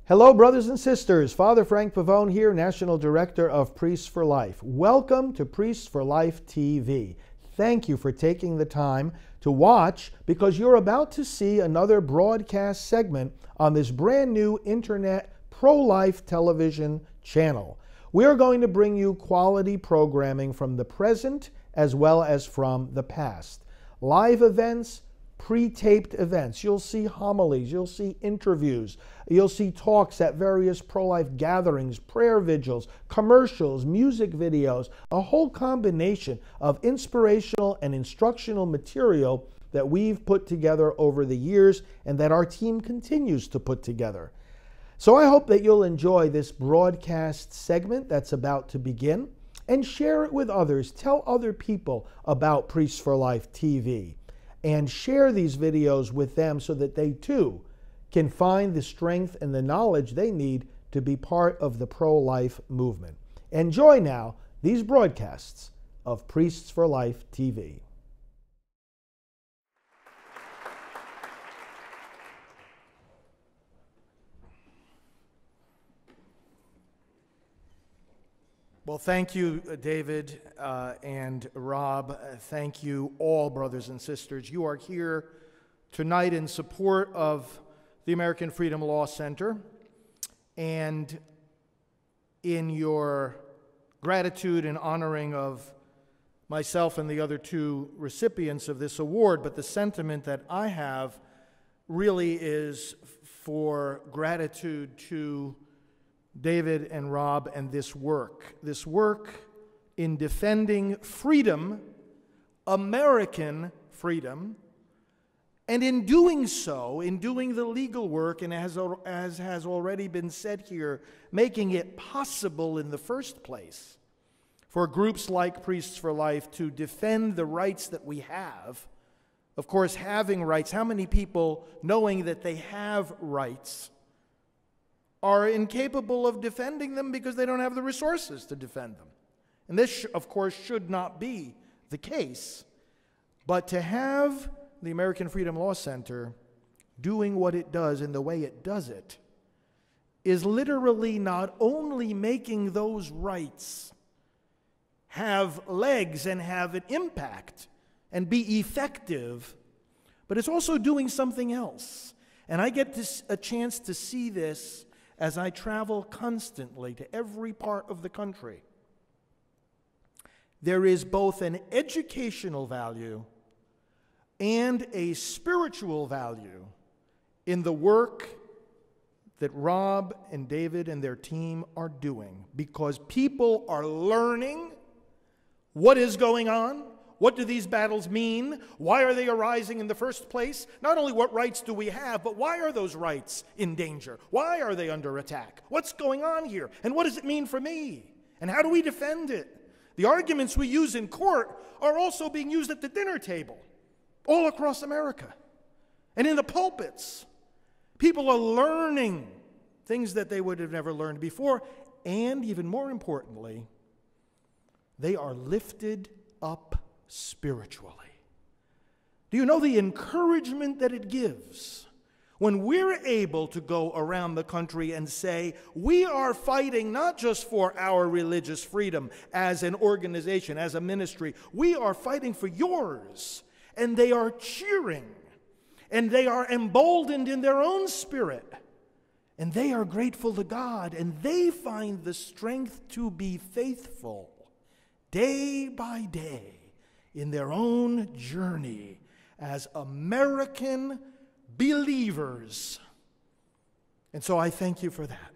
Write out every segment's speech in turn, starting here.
Hello, brothers and sisters. Father Frank Pavone here, National Director of Priests for Life. Welcome to Priests for Life TV. Thank you for taking the time to watch because you're about to see another broadcast segment on this brand new internet pro-life television channel. We are going to bring you quality programming from the present as well as from the past. Live events, pre-taped events. You'll see homilies, you'll see interviews, you'll see talks at various pro-life gatherings, prayer vigils, commercials, music videos, a whole combination of inspirational and instructional material that we've put together over the years and that our team continues to put together. So I hope that you'll enjoy this broadcast segment that's about to begin and share it with others. Tell other people about Priests for Life TV. And share these videos with them so that they too can find the strength and the knowledge they need to be part of the pro-life movement. Enjoy now these broadcasts of Priests for Life TV. Well, thank you, David and Rob. Thank you, all brothers and sisters. You are here tonight in support of the American Freedom Law Center, and in your gratitude and honoring of myself and the other two recipients of this award. But the sentiment that I have really is for gratitude to David and Rob and this work in defending freedom, American freedom, and in doing so, in doing the legal work, and as has already been said here, making it possible in the first place for groups like Priests for Life to defend the rights that we have. Of course, having rights, how many people, knowing that they have rights, are incapable of defending them because they don't have the resources to defend them? And this, of course, should not be the case. But to have the American Freedom Law Center doing what it does in the way it does it is literally not only making those rights have legs and have an impact and be effective, but it's also doing something else. And I get a chance to see this as I travel constantly to every part of the country. There is both an educational value and a spiritual value in the work that Rob and David and their team are doing, because people are learning what is going on. What do these battles mean? Why are they arising in the first place? Not only what rights do we have, but why are those rights in danger? Why are they under attack? What's going on here? And what does it mean for me? And how do we defend it? The arguments we use in court are also being used at the dinner table all across America and in the pulpits. People are learning things that they would have never learned before, and even more importantly, they are lifted up spiritually. Do you know the encouragement that it gives when we're able to go around the country and say, we are fighting not just for our religious freedom as an organization, as a ministry, we are fighting for yours. And they are cheering, and they are emboldened in their own spirit, and they are grateful to God, and they find the strength to be faithful day by day in their own journey as American believers. And so I thank you for that.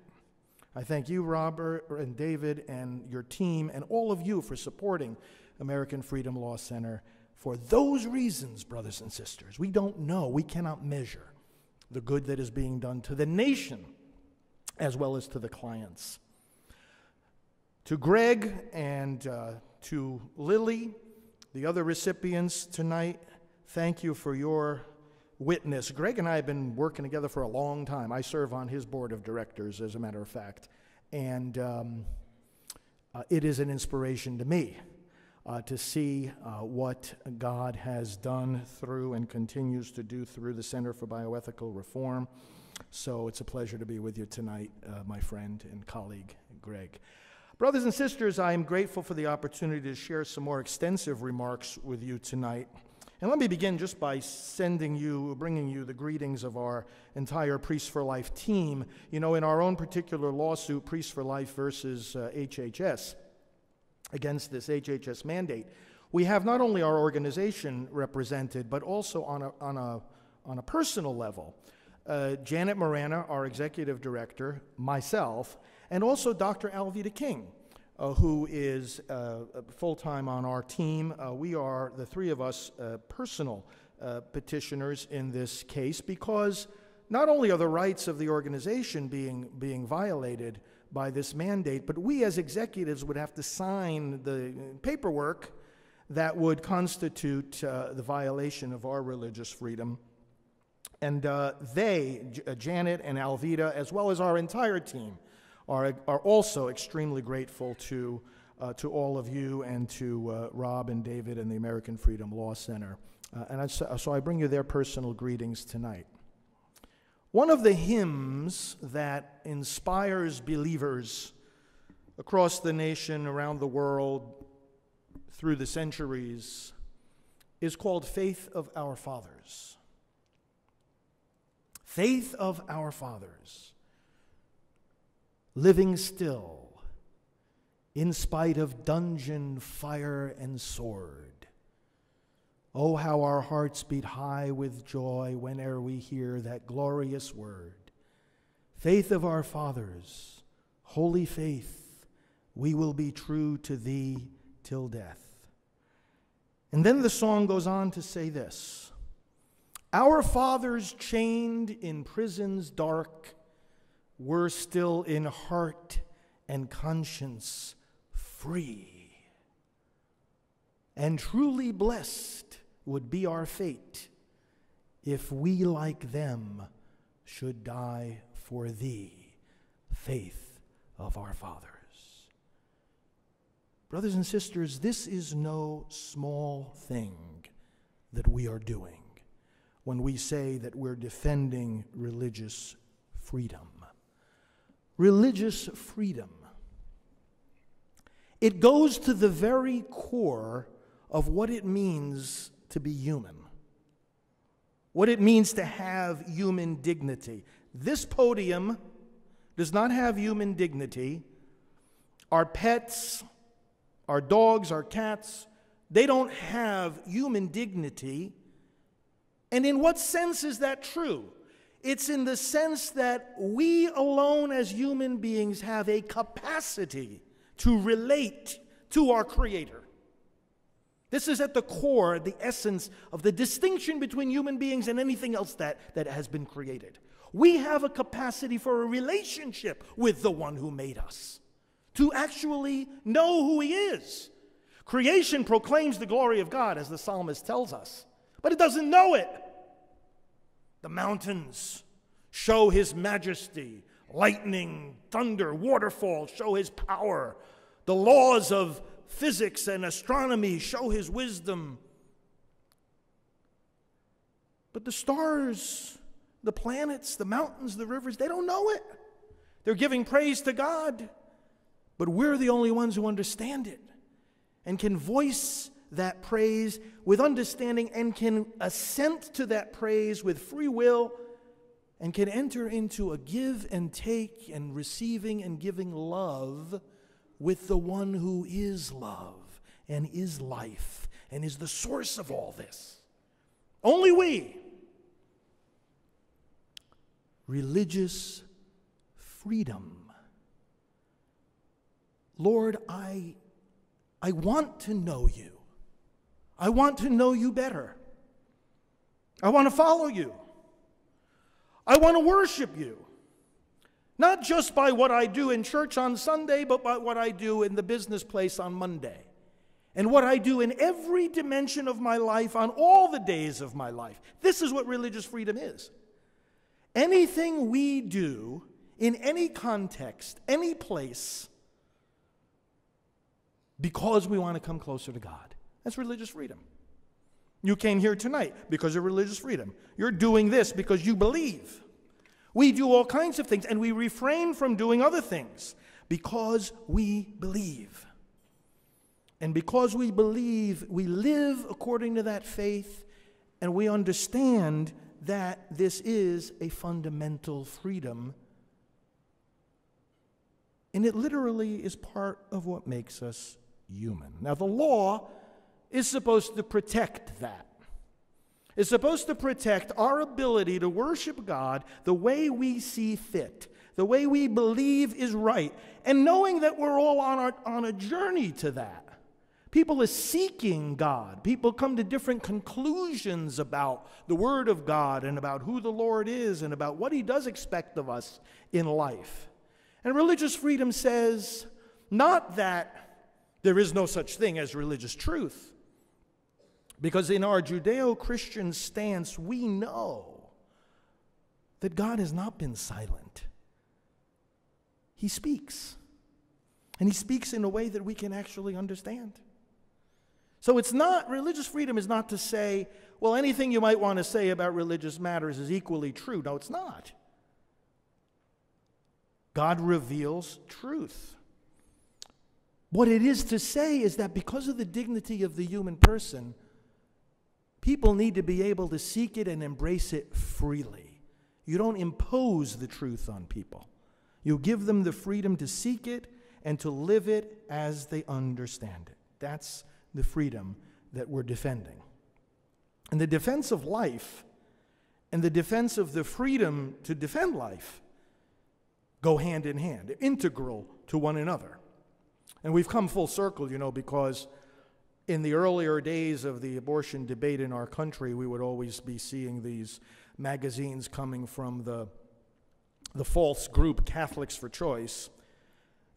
I thank you, Robert and David and your team and all of you for supporting American Freedom Law Center. For those reasons, brothers and sisters, we don't know, we cannot measure the good that is being done to the nation as well as to the clients. To Greg and to Lily, the other recipients tonight, thank you for your witness. Greg and I have been working together for a long time. I serve on his board of directors, as a matter of fact, and it is an inspiration to me to see what God has done through and continues to do through the Center for Bioethical Reform. So it's a pleasure to be with you tonight, my friend and colleague, Greg. Brothers and sisters, I am grateful for the opportunity to share some more extensive remarks with you tonight. And let me begin just by bringing you the greetings of our entire Priests for Life team. You know, in our own particular lawsuit, Priests for Life versus HHS, against this HHS mandate, we have not only our organization represented, but also on a personal level. Janet Morana, our executive director, myself, and also Dr. Alveda King, who is full-time on our team. We are, the three of us, personal petitioners in this case, because not only are the rights of the organization being violated by this mandate, but we as executives would have to sign the paperwork that would constitute the violation of our religious freedom. And Janet and Alveda, as well as our entire team, are also extremely grateful to all of you and to Rob and David and the American Freedom Law Center. So I bring you their personal greetings tonight. One of the hymns that inspires believers across the nation, around the world, through the centuries, is called Faith of Our Fathers. Faith of our fathers, living still, in spite of dungeon, fire, and sword. Oh, how our hearts beat high with joy whene'er we hear that glorious word. Faith of our fathers, holy faith, we will be true to thee till death. And then the song goes on to say this: our fathers chained in prisons dark were still in heart and conscience free. And truly blessed would be our fate if we like them should die for thee, faith of our fathers. Brothers and sisters, this is no small thing that we are doing when we say that we're defending religious freedom. Religious freedom. It goes to the very core of what it means to be human, what it means to have human dignity. This podium does not have human dignity. Our pets, our dogs, our cats, they don't have human dignity. And in what sense is that true? It's in the sense that we alone as human beings have a capacity to relate to our Creator. This is at the core, the essence of the distinction between human beings and anything else that has been created. We have a capacity for a relationship with the one who made us, to actually know who He is. Creation proclaims the glory of God, as the psalmist tells us, but it doesn't know it. The mountains show His majesty. Lightning, thunder, waterfalls show His power. The laws of physics and astronomy show His wisdom. But the stars, the planets, the mountains, the rivers, they don't know it. They're giving praise to God, but we're the only ones who understand it and can voice that praise with understanding and can assent to that praise with free will and can enter into a give and take and receiving and giving love with the one who is love and is life and is the source of all this. Only we. Religious freedom. Lord, I want to know you. I want to know you better. I want to follow you. I want to worship you. Not just by what I do in church on Sunday, but by what I do in the business place on Monday. And what I do in every dimension of my life on all the days of my life. This is what religious freedom is. Anything we do in any context, any place, because we want to come closer to God. That's religious freedom. You came here tonight because of religious freedom. You're doing this because you believe. We do all kinds of things, and we refrain from doing other things because we believe. And because we believe, we live according to that faith, and we understand that this is a fundamental freedom. And it literally is part of what makes us human. Now, the law is supposed to protect that. It's supposed to protect our ability to worship God the way we see fit, the way we believe is right, and knowing that we're all on a journey to that. People are seeking God. People come to different conclusions about the Word of God and about who the Lord is and about what He does expect of us in life. And religious freedom says not that there is no such thing as religious truth, because in our Judeo-Christian stance, we know that God has not been silent. He speaks. And He speaks in a way that we can actually understand. So it's not, religious freedom is not to say, well, anything you might want to say about religious matters is equally true. No, it's not. God reveals truth. What it is to say is that because of the dignity of the human person, people need to be able to seek it and embrace it freely. You don't impose the truth on people. You give them the freedom to seek it and to live it as they understand it. That's the freedom that we're defending. And the defense of life and the defense of the freedom to defend life go hand in hand, integral to one another. And we've come full circle, because in the earlier days of the abortion debate in our country, we would always be seeing these magazines coming from the false group Catholics for Choice,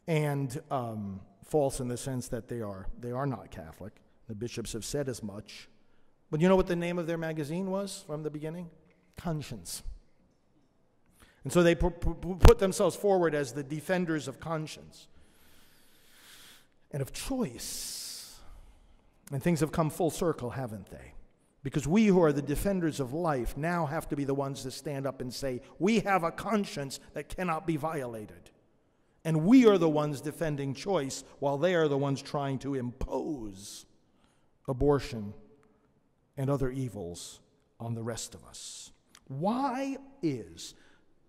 and false in the sense that they are not Catholic. The bishops have said as much. But you know what the name of their magazine was from the beginning? Conscience. And so they put themselves forward as the defenders of conscience and of choice. And things have come full circle, haven't they? Because we who are the defenders of life now have to be the ones that stand up and say, we have a conscience that cannot be violated. And we are the ones defending choice while they are the ones trying to impose abortion and other evils on the rest of us. Why is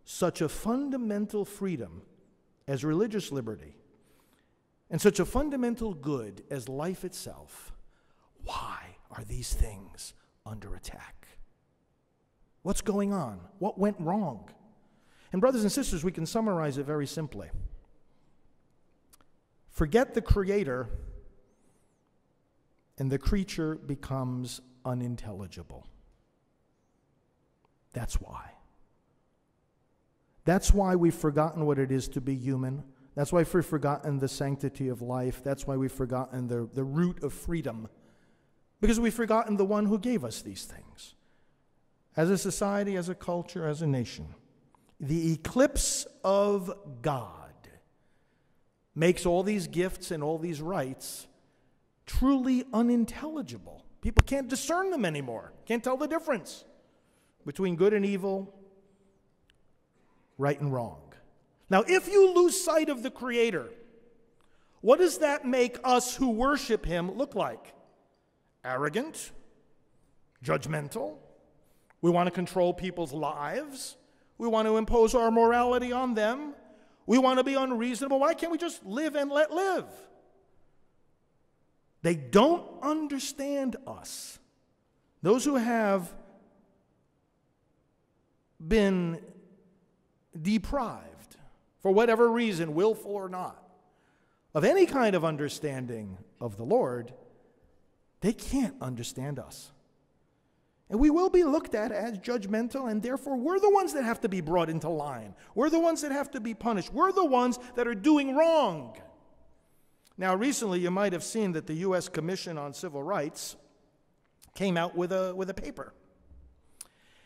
such a fundamental freedom as religious liberty and such a fundamental good as life itself, why are these things under attack? What's going on? What went wrong? And brothers and sisters, we can summarize it very simply. Forget the Creator, and the creature becomes unintelligible. That's why. That's why we've forgotten what it is to be human. That's why we've forgotten the sanctity of life. That's why we've forgotten the root of freedom. Because we've forgotten the one who gave us these things. As a society, as a culture, as a nation. The eclipse of God makes all these gifts and all these rights truly unintelligible. People can't discern them anymore. Can't tell the difference between good and evil, right and wrong. Now, if you lose sight of the Creator, what does that make us who worship Him look like? Arrogant? Judgmental? We want to control people's lives? We want to impose our morality on them? We want to be unreasonable? Why can't we just live and let live? They don't understand us. Those who have been deprived, for whatever reason, willful or not, of any kind of understanding of the Lord, they can't understand us. And we will be looked at as judgmental, and therefore we're the ones that have to be brought into line. We're the ones that have to be punished. We're the ones that are doing wrong. Now, recently you might have seen that the U.S. Commission on Civil Rights came out with a paper.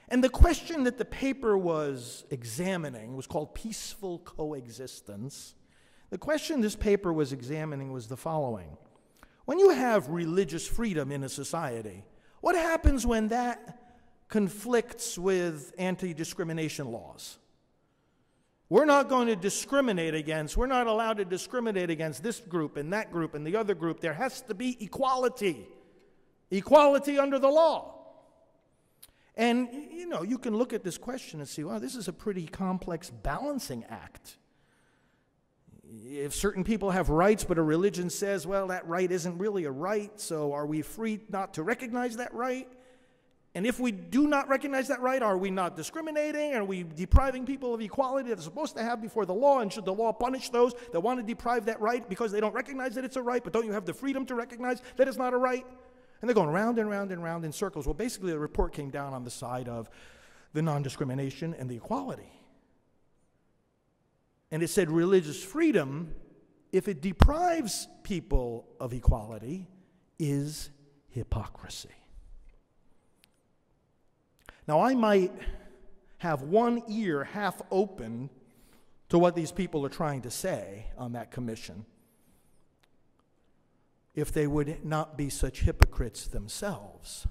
And the question that the paper was examining was called peaceful coexistence. The question this paper was examining was the following. When you have religious freedom in a society, what happens when that conflicts with anti-discrimination laws? We're not going to discriminate against, we're not allowed to discriminate against this group and that group and the other group. There has to be equality. Equality under the law. And, you can look at this question and see, well, this is a pretty complex balancing act. If certain people have rights, but a religion says, well, that right isn't really a right, so are we free not to recognize that right? And if we do not recognize that right, are we not discriminating? Are we depriving people of equality that they're supposed to have before the law? And should the law punish those that want to deprive that right because they don't recognize that it's a right, but don't you have the freedom to recognize that it's not a right? And they're going round and round and round in circles. Well, basically, the report came down on the side of the non-discrimination and the equality. And it said religious freedom, if it deprives people of equality, is hypocrisy. Now, I might have one ear half open to what these people are trying to say on that commission, if they would not be such hypocrites themselves.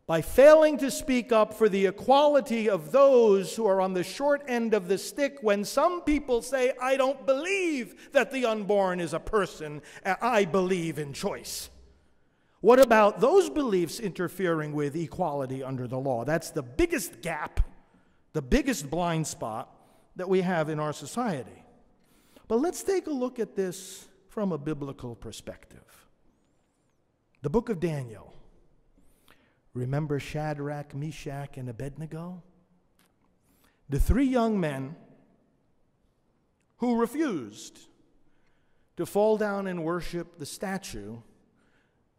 By failing to speak up for the equality of those who are on the short end of the stick, when some people say, I don't believe that the unborn is a person, I believe in choice. What about those beliefs interfering with equality under the law? That's the biggest gap, the biggest blind spot that we have in our society. But let's take a look at this from a biblical perspective. The book of Daniel. Remember Shadrach, Meshach, and Abednego? The three young men who refused to fall down and worship the statue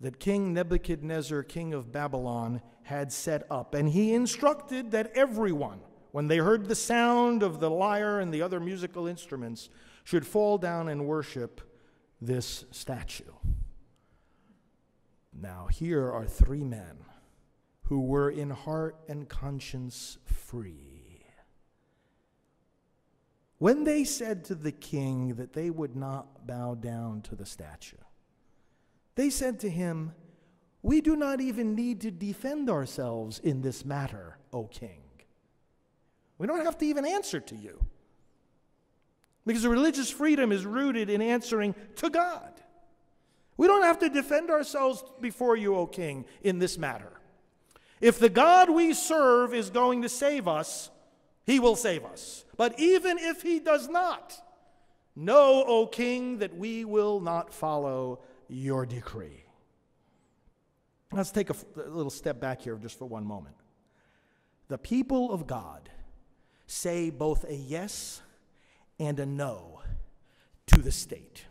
that King Nebuchadnezzar, king of Babylon, had set up. And he instructed that everyone, when they heard the sound of the lyre and the other musical instruments, should fall down and worship this statue. Now, here are three men who were in heart and conscience free. When they said to the king that they would not bow down to the statue, they said to him, we do not even need to defend ourselves in this matter, O king. We don't have to even answer to you. Because the religious freedom is rooted in answering to God. We don't have to defend ourselves before you, O king, in this matter. If the God we serve is going to save us, he will save us. But even if he does not, know, O king, that we will not follow your decree. Let's take a little step back here just for one moment. The people of God say both a yes and a no to the state.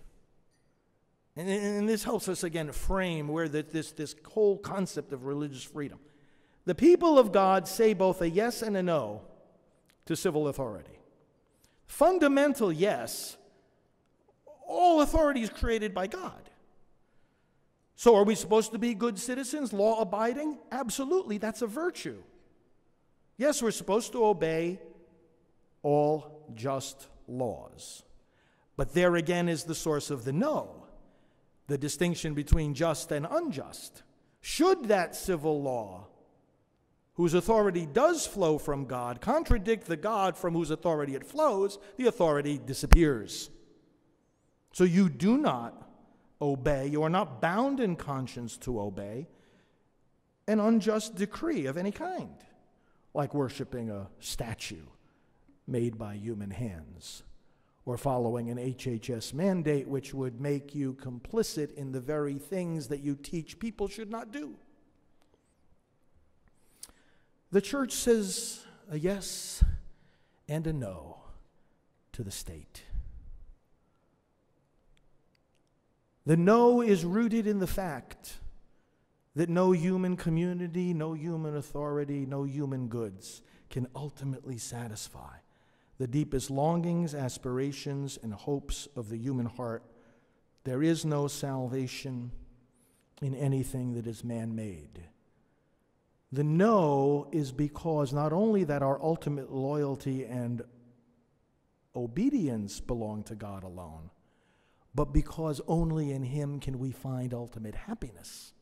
And this helps us again frame where this whole concept of religious freedom. The people of God say both a yes and a no to civil authority. Fundamental yes, all authority is created by God. So are we supposed to be good citizens, law-abiding? Absolutely, that's a virtue. Yes, we're supposed to obey all just laws. But there again is the source of the no, the distinction between just and unjust. Should that civil law, whose authority does flow from God, contradict the God from whose authority it flows, the authority disappears. So you do not obey, you are not bound in conscience to obey an unjust decree of any kind, like worshiping a statue made by human hands, or following an HHS mandate which would make you complicit in the very things that you teach people should not do. The church says a yes and a no to the state. The no is rooted in the fact that no human community, no human authority, no human goods can ultimately satisfy the deepest longings, aspirations, and hopes of the human heart. There is no salvation in anything that is man-made. The no is because not only that our ultimate loyalty and obedience belong to God alone, but because only in him can we find ultimate happiness.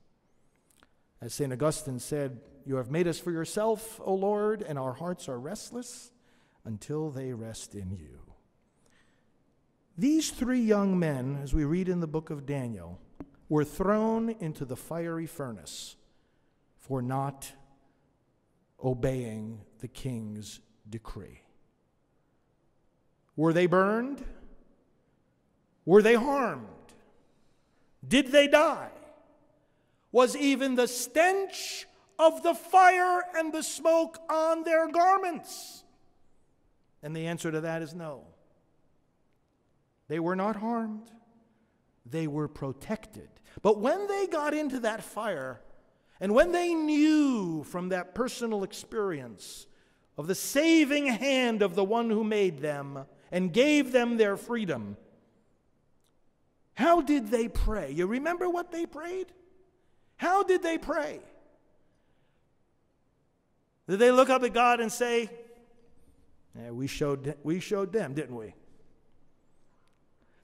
As St. Augustine said, you have made us for yourself, O Lord, and our hearts are restless. until they rest in you. These three young men, as we read in the book of Daniel, were thrown into the fiery furnace for not obeying the king's decree. Were they burned? Were they harmed? Did they die? Was even the stench of the fire and the smoke on their garments? And the answer to that is no. They were not harmed. They were protected. But when they got into that fire, and when they knew from that personal experience of the saving hand of the one who made them and gave them their freedom, how did they pray? You remember what they prayed? How did they pray? Did they look up at God and say, yeah, we showed them, didn't we?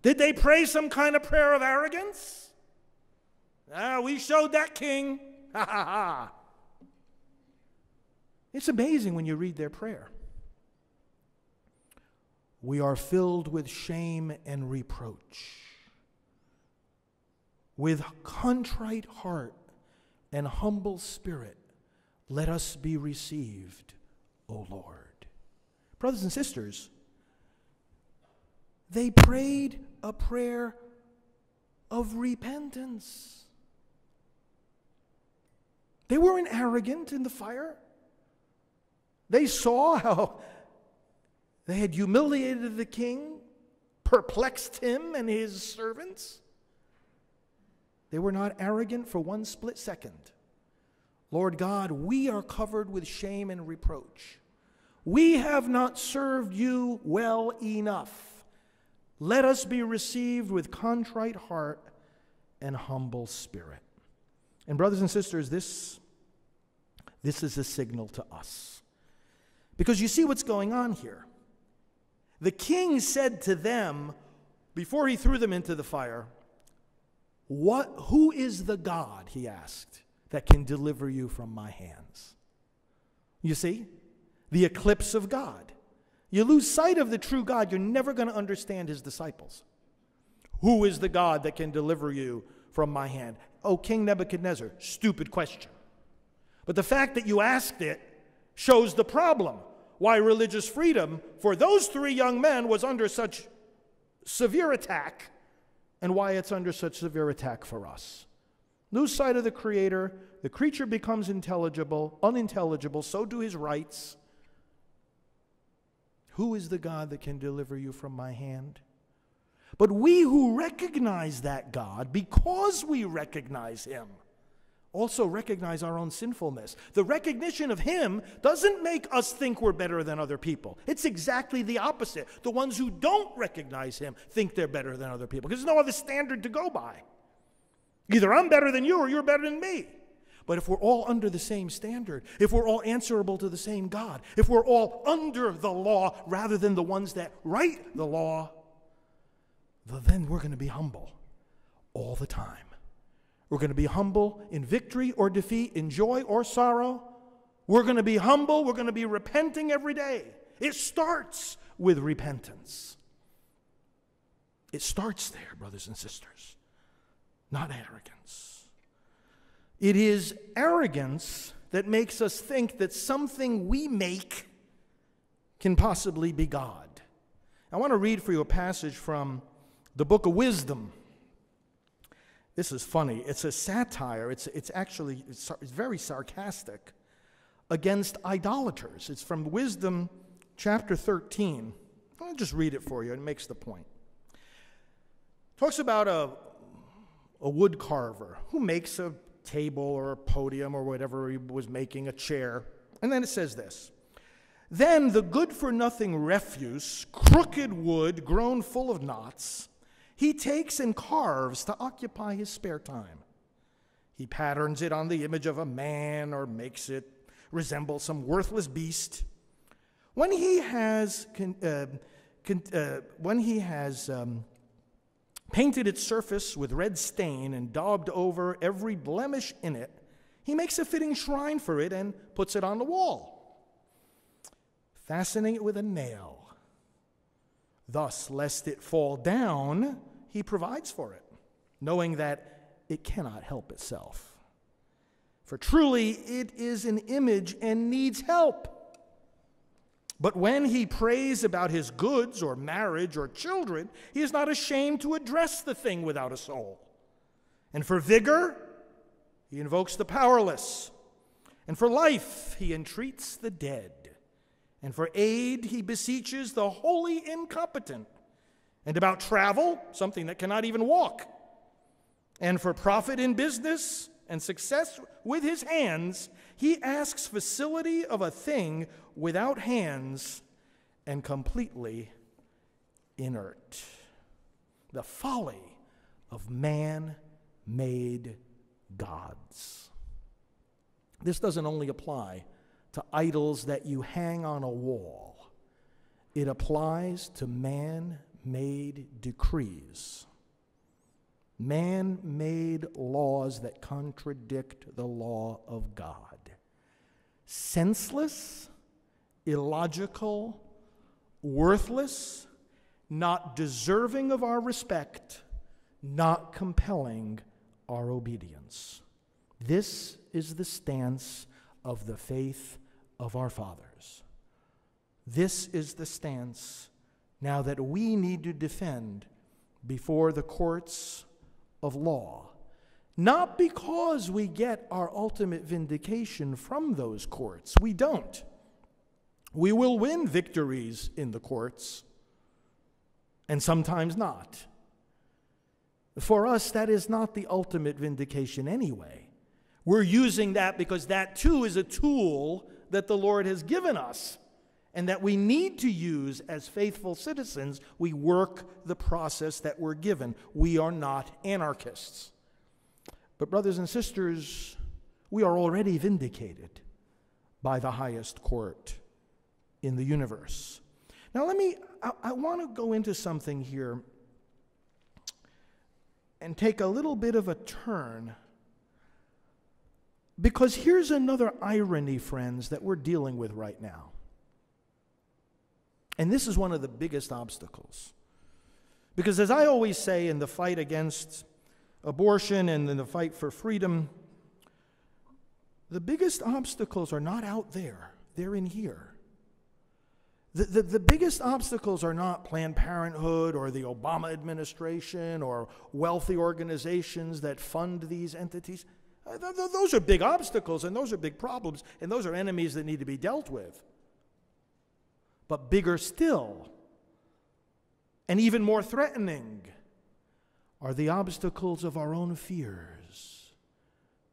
Did they pray some kind of prayer of arrogance? We showed that king. Ha ha ha. It's amazing when you read their prayer. We are filled with shame and reproach. With contrite heart and humble spirit, let us be received, O Lord. Brothers and sisters, they prayed a prayer of repentance. They weren't arrogant in the fire. They saw how they had humiliated the king, perplexed him and his servants. They were not arrogant for one split second. Lord God, we are covered with shame and reproach. We have not served you well enough. Let us be received with contrite heart and humble spirit. And brothers and sisters, this is a signal to us. Because you see what's going on here. The king said to them, before he threw them into the fire, who is the God, he asked, that can deliver you from my hands? You see, the eclipse of God. You lose sight of the true God, you're never going to understand his disciples. Who is the God that can deliver you from my hand? Oh, King Nebuchadnezzar, stupid question. But the fact that you asked it shows the problem. Why religious freedom for those three young men was under such severe attack, and why it's under such severe attack for us. Lose sight of the Creator, the creature becomes unintelligible, so do his rights. Who is the God that can deliver you from my hand? But we who recognize that God, because we recognize him, also recognize our own sinfulness. The recognition of him doesn't make us think we're better than other people. It's exactly the opposite. The ones who don't recognize him think they're better than other people because there's no other standard to go by. Either I'm better than you or you're better than me. But if we're all under the same standard, if we're all answerable to the same God, if we're all under the law rather than the ones that write the law, then we're going to be humble all the time. We're going to be humble in victory or defeat, in joy or sorrow. We're going to be humble. We're going to be repenting every day. It starts with repentance. It starts there, brothers and sisters, not arrogance. It is arrogance that makes us think that something we make can possibly be God. I want to read for you a passage from the book of Wisdom. This is funny. It's a satire. It's very sarcastic against idolaters. It's from Wisdom chapter 13. I'll just read it for you. It makes the point. It talks about a wood carver who makes a table or a podium or whatever he was making, a chair. And then it says this. Then the good-for-nothing refuse, crooked wood grown full of knots, he takes and carves to occupy his spare time. He patterns it on the image of a man or makes it resemble some worthless beast. When he has painted its surface with red stain and daubed over every blemish in it, he makes a fitting shrine for it and puts it on the wall. fastening it with a nail. Thus, lest it fall down, he provides for it, knowing that it cannot help itself. For truly it is an image and needs help. But when he prays about his goods or marriage or children, he is not ashamed to address the thing without a soul. And for vigor, he invokes the powerless. And for life, he entreats the dead. And for aid, he beseeches the wholly incompetent. And about travel, something that cannot even walk. And for profit in business and success with his hands, he asks facility of a thing without hands and completely inert. The folly of man-made gods. This doesn't only apply to idols that you hang on a wall. It applies to man-made decrees. Man-made laws that contradict the law of God. Senseless, illogical, worthless, not deserving of our respect, not compelling our obedience. This is the stance of the faith of our fathers. This is the stance now that we need to defend before the courts of law, not because we get our ultimate vindication from those courts. We don't. We will win victories in the courts, and sometimes not. For us, that is not the ultimate vindication anyway. We're using that because that too is a tool that the Lord has given us and that we need to use as faithful citizens. We work the process that we're given. We are not anarchists. But brothers and sisters, we are already vindicated by the highest court in the universe. Now I want to go into something here and take a little bit of a turn, because here's another irony, friends, that we're dealing with right now. And this is one of the biggest obstacles. Because as I always say, in the fight against abortion and in the fight for freedom, the biggest obstacles are not out there, they're in here. The biggest obstacles are not Planned Parenthood or the Obama administration or wealthy organizations that fund these entities. Those are big obstacles, and those are big problems, and those are enemies that need to be dealt with. But bigger still, and even more threatening, are the obstacles of our own fears,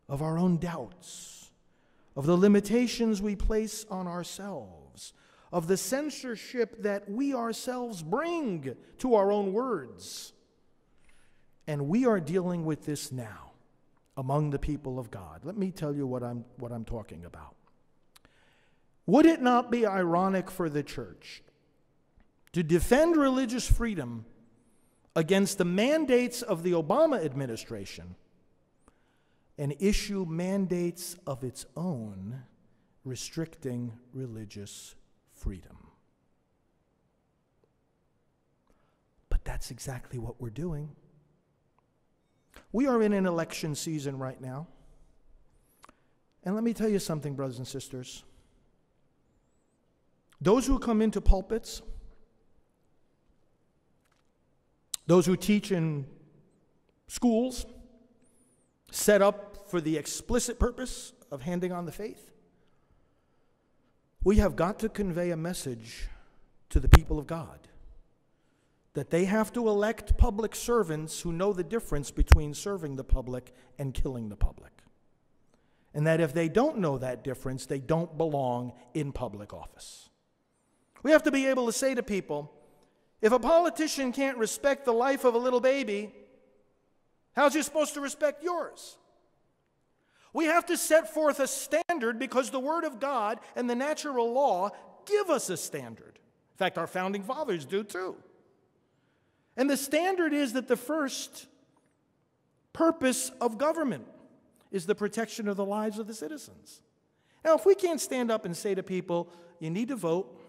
of our own doubts, of the limitations we place on ourselves, of the censorship that we ourselves bring to our own words. And we are dealing with this now among the people of God. Let me tell you what I'm talking about. Would it not be ironic for the church to defend religious freedom against the mandates of the Obama administration and issue mandates of its own restricting religious freedom? But that's exactly what we're doing. We are in an election season right now. And let me tell you something, brothers and sisters. Those who come into pulpits, those who teach in schools, set up for the explicit purpose of handing on the faith, we have got to convey a message to the people of God that they have to elect public servants who know the difference between serving the public and killing the public. And that if they don't know that difference, they don't belong in public office. We have to be able to say to people, if a politician can't respect the life of a little baby, how's he supposed to respect yours? We have to set forth a standard because the Word of God and the natural law give us a standard. In fact, our founding fathers do too. And the standard is that the first purpose of government is the protection of the lives of the citizens. Now, if we can't stand up and say to people, you need to vote,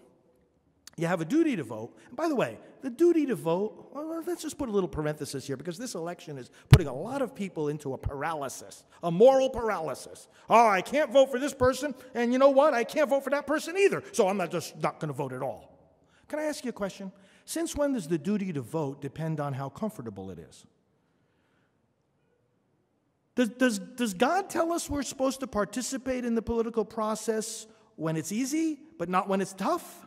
You have a duty to vote. And by the way, the duty to vote, well, let's just put a little parenthesis here, because this election is putting a lot of people into a paralysis, a moral paralysis. Oh, I can't vote for this person, and you know what? I can't vote for that person either, so I'm just not going to vote at all. Can I ask you a question? Since when does the duty to vote depend on how comfortable it is? Does God tell us we're supposed to participate in the political process when it's easy, but not when it's tough?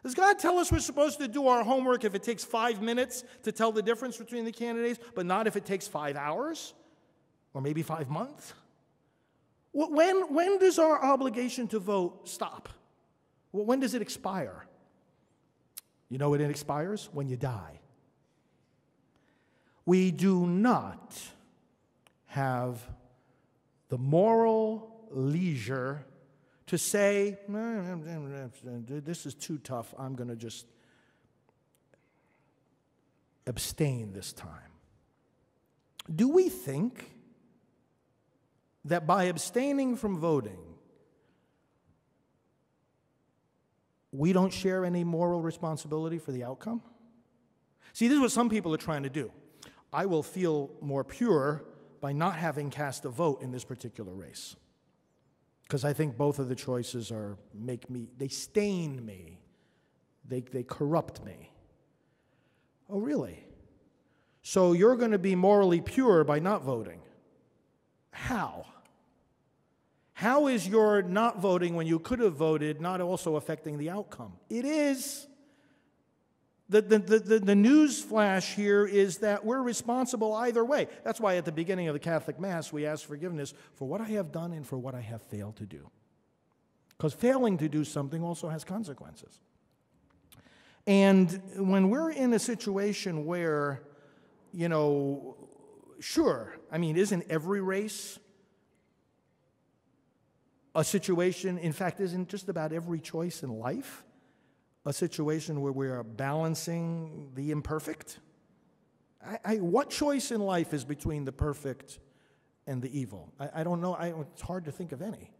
Does God tell us we're supposed to do our homework if it takes 5 minutes to tell the difference between the candidates, but not if it takes 5 hours or maybe 5 months? When does our obligation to vote stop? When does it expire? You know when it expires? When you die. We do not have the moral leisure to say, this is too tough, I'm going to just abstain this time. Do we think that by abstaining from voting, we don't share any moral responsibility for the outcome? See, this is what some people are trying to do. I will feel more pure by not having cast a vote in this particular race, because I think both of the choices they stain me, they corrupt me. Oh, really? So you're going to be morally pure by not voting? How? How is your not voting when you could have voted not also affecting the outcome? It is. The news flash here is that we're responsible either way. That's why at the beginning of the Catholic Mass we ask forgiveness for what I have done and for what I have failed to do. Because failing to do something also has consequences. And when we're in a situation where, sure, isn't every race a situation, in fact, isn't just about every choice in life a situation where we are balancing the imperfect? What choice in life is between the perfect and the evil? I don't know. It's hard to think of any.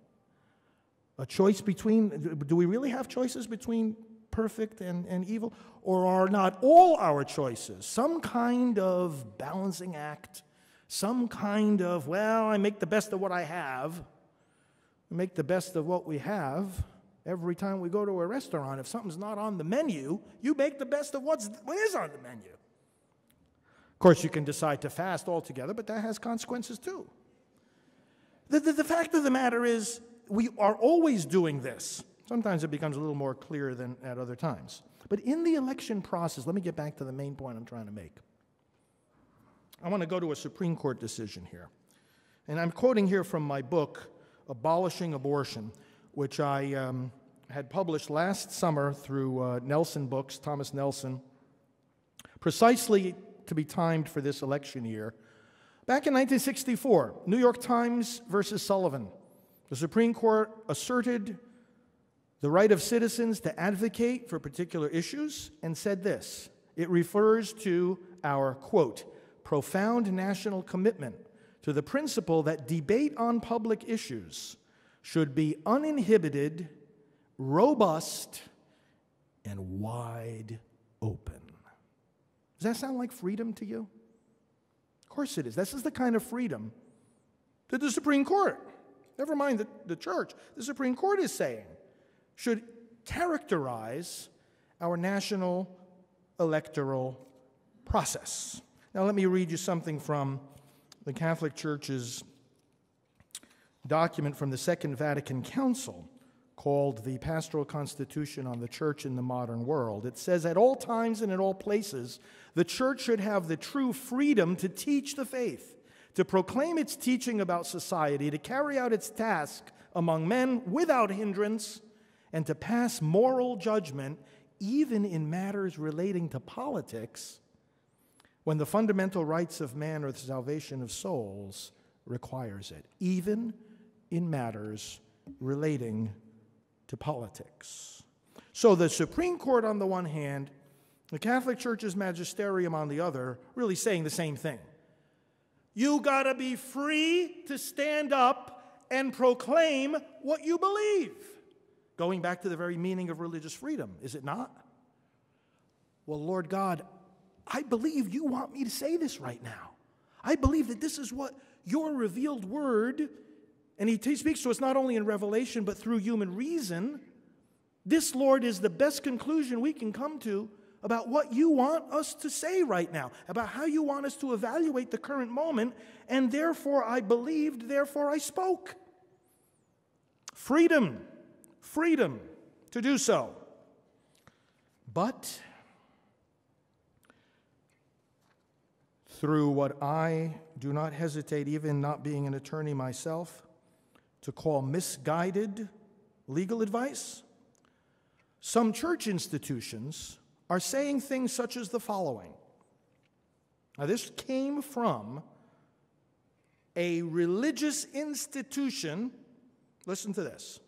A choice between, do we really have choices between perfect and evil? Or are not all our choices some kind of balancing act, some kind of, I make the best of what I have, make the best of what we have? Every time we go to a restaurant, if something's not on the menu, you make the best of what is on the menu. Of course, you can decide to fast altogether, but that has consequences too. The fact of the matter is, we are always doing this. Sometimes it becomes a little more clear than at other times. But in the election process, let me get back to the main point I'm trying to make. I want to go to a Supreme Court decision here. And I'm quoting here from my book, Abolishing Abortion, which I had published last summer through Nelson Books, Thomas Nelson, precisely to be timed for this election year. Back in 1964, New York Times versus Sullivan, the Supreme Court asserted the right of citizens to advocate for particular issues and said this. It refers to our, quote, profound national commitment to the principle that debate on public issues should be uninhibited, robust, and wide open. Does that sound like freedom to you? Of course it is. This is the kind of freedom that the Supreme Court, never mind the church, the Supreme Court is saying should characterize our national electoral process. Now let me read you something from the Catholic Church's document from the Second Vatican Council called the Pastoral Constitution on the Church in the Modern World. It says, at all times and at all places, the Church should have the true freedom to teach the faith, to proclaim its teaching about society, to carry out its task among men without hindrance, and to pass moral judgment even in matters relating to politics when the fundamental rights of man or the salvation of souls requires it, even in matters relating to politics. So the Supreme Court on the one hand, the Catholic Church's magisterium on the other, really saying the same thing. You gotta be free to stand up and proclaim what you believe. Going back to the very meaning of religious freedom, is it not? Well, Lord God, I believe you want me to say this right now. I believe that this is what your revealed word, and he speaks to us not only in Revelation, but through human reason. This, Lord, is the best conclusion we can come to about what you want us to say right now, about how you want us to evaluate the current moment, and therefore I believed, therefore I spoke. Freedom to do so. But through what I do not hesitate, even not being an attorney myself, to call misguided legal advice, some church institutions are saying things such as the following. Now, this came from a religious institution. Listen to this.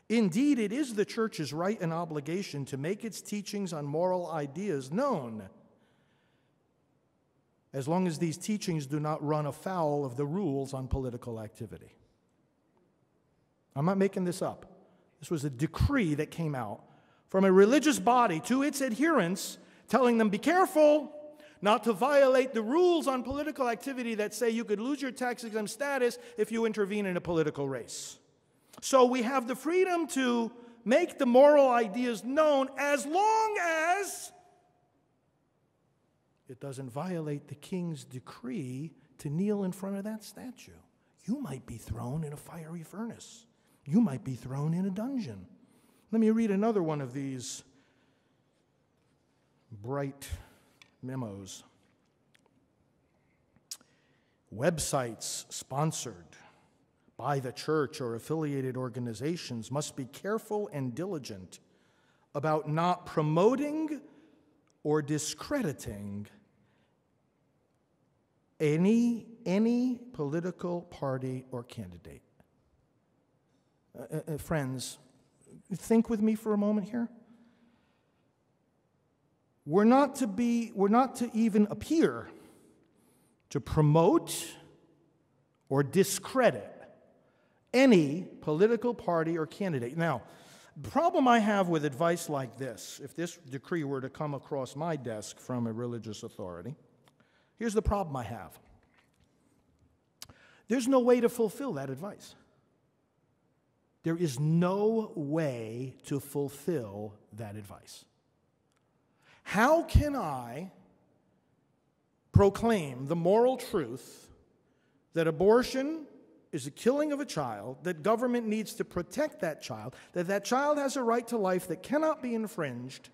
Indeed, it is the church's right and obligation to make its teachings on moral ideas known, as long as these teachings do not run afoul of the rules on political activity. I'm not making this up. This was a decree that came out from a religious body to its adherents, telling them, be careful not to violate the rules on political activity that say you could lose your tax-exempt status if you intervene in a political race. So we have the freedom to make the moral ideas known as long as it doesn't violate the king's decree to kneel in front of that statue. You might be thrown in a fiery furnace. You might be thrown in a dungeon. Let me read another one of these bright memos. Websites sponsored by the church or affiliated organizations must be careful and diligent about not promoting or discrediting any political party or candidate. Friends, think with me for a moment here. We're not to even appear to promote or discredit any political party or candidate. Now, the problem I have with advice like this, if this decree were to come across my desk from a religious authority, here's the problem I have. There's no way to fulfill that advice. There is no way to fulfill that advice. How can I proclaim the moral truth that abortion is a killing of a child, that government needs to protect that child, that that child has a right to life that cannot be infringed?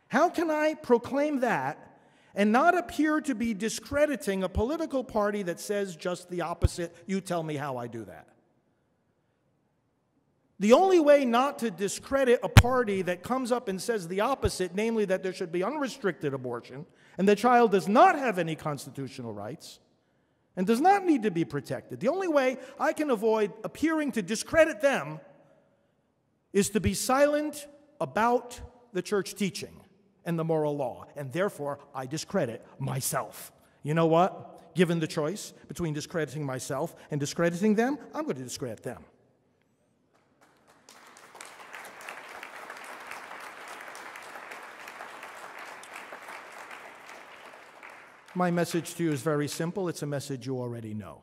How can I proclaim that and not appear to be discrediting a political party that says just the opposite? You tell me how I do that. The only way not to discredit a party that comes up and says the opposite, namely that there should be unrestricted abortion and the child does not have any constitutional rights and does not need to be protected, the only way I can avoid appearing to discredit them is to be silent about the church teaching and the moral law, and therefore I discredit myself. You know what? Given the choice between discrediting myself and discrediting them, I'm going to discredit them. My message to you is very simple. It's a message you already know.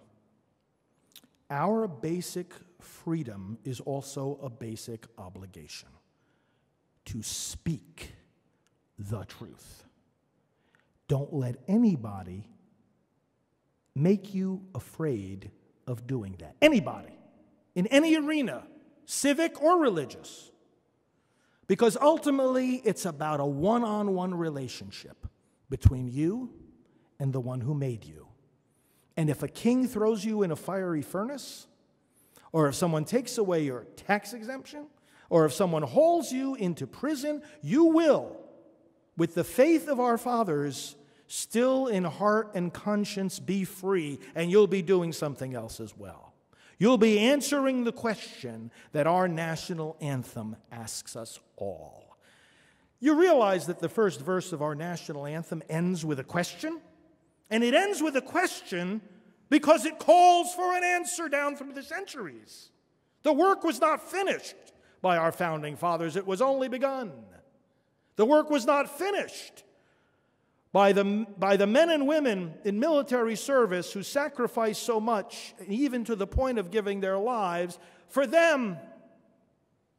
Our basic freedom is also a basic obligation to speak the truth. Don't let anybody make you afraid of doing that. Anybody, in any arena, civic or religious. Because ultimately, it's about a one-on-one relationship between you and the one who made you. And if a king throws you in a fiery furnace, or if someone takes away your tax exemption, or if someone hauls you into prison, you will, with the faith of our fathers, still in heart and conscience be free, and you'll be doing something else as well. You'll be answering the question that our national anthem asks us all. You realize that the first verse of our national anthem ends with a question? And it ends with a question because it calls for an answer down through the centuries. The work was not finished by our founding fathers. It was only begun. The work was not finished by the men and women in military service who sacrificed so much, even to the point of giving their lives. For them,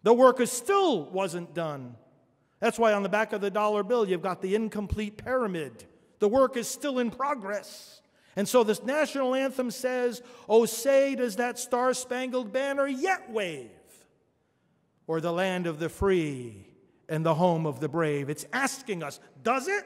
the work still wasn't done. That's why on the back of the dollar bill, you've got the incomplete pyramid. The work is still in progress. And so this national anthem says, "Oh, say does that star-spangled banner yet wave o'er the land of the free and the home of the brave." It's asking us, does it?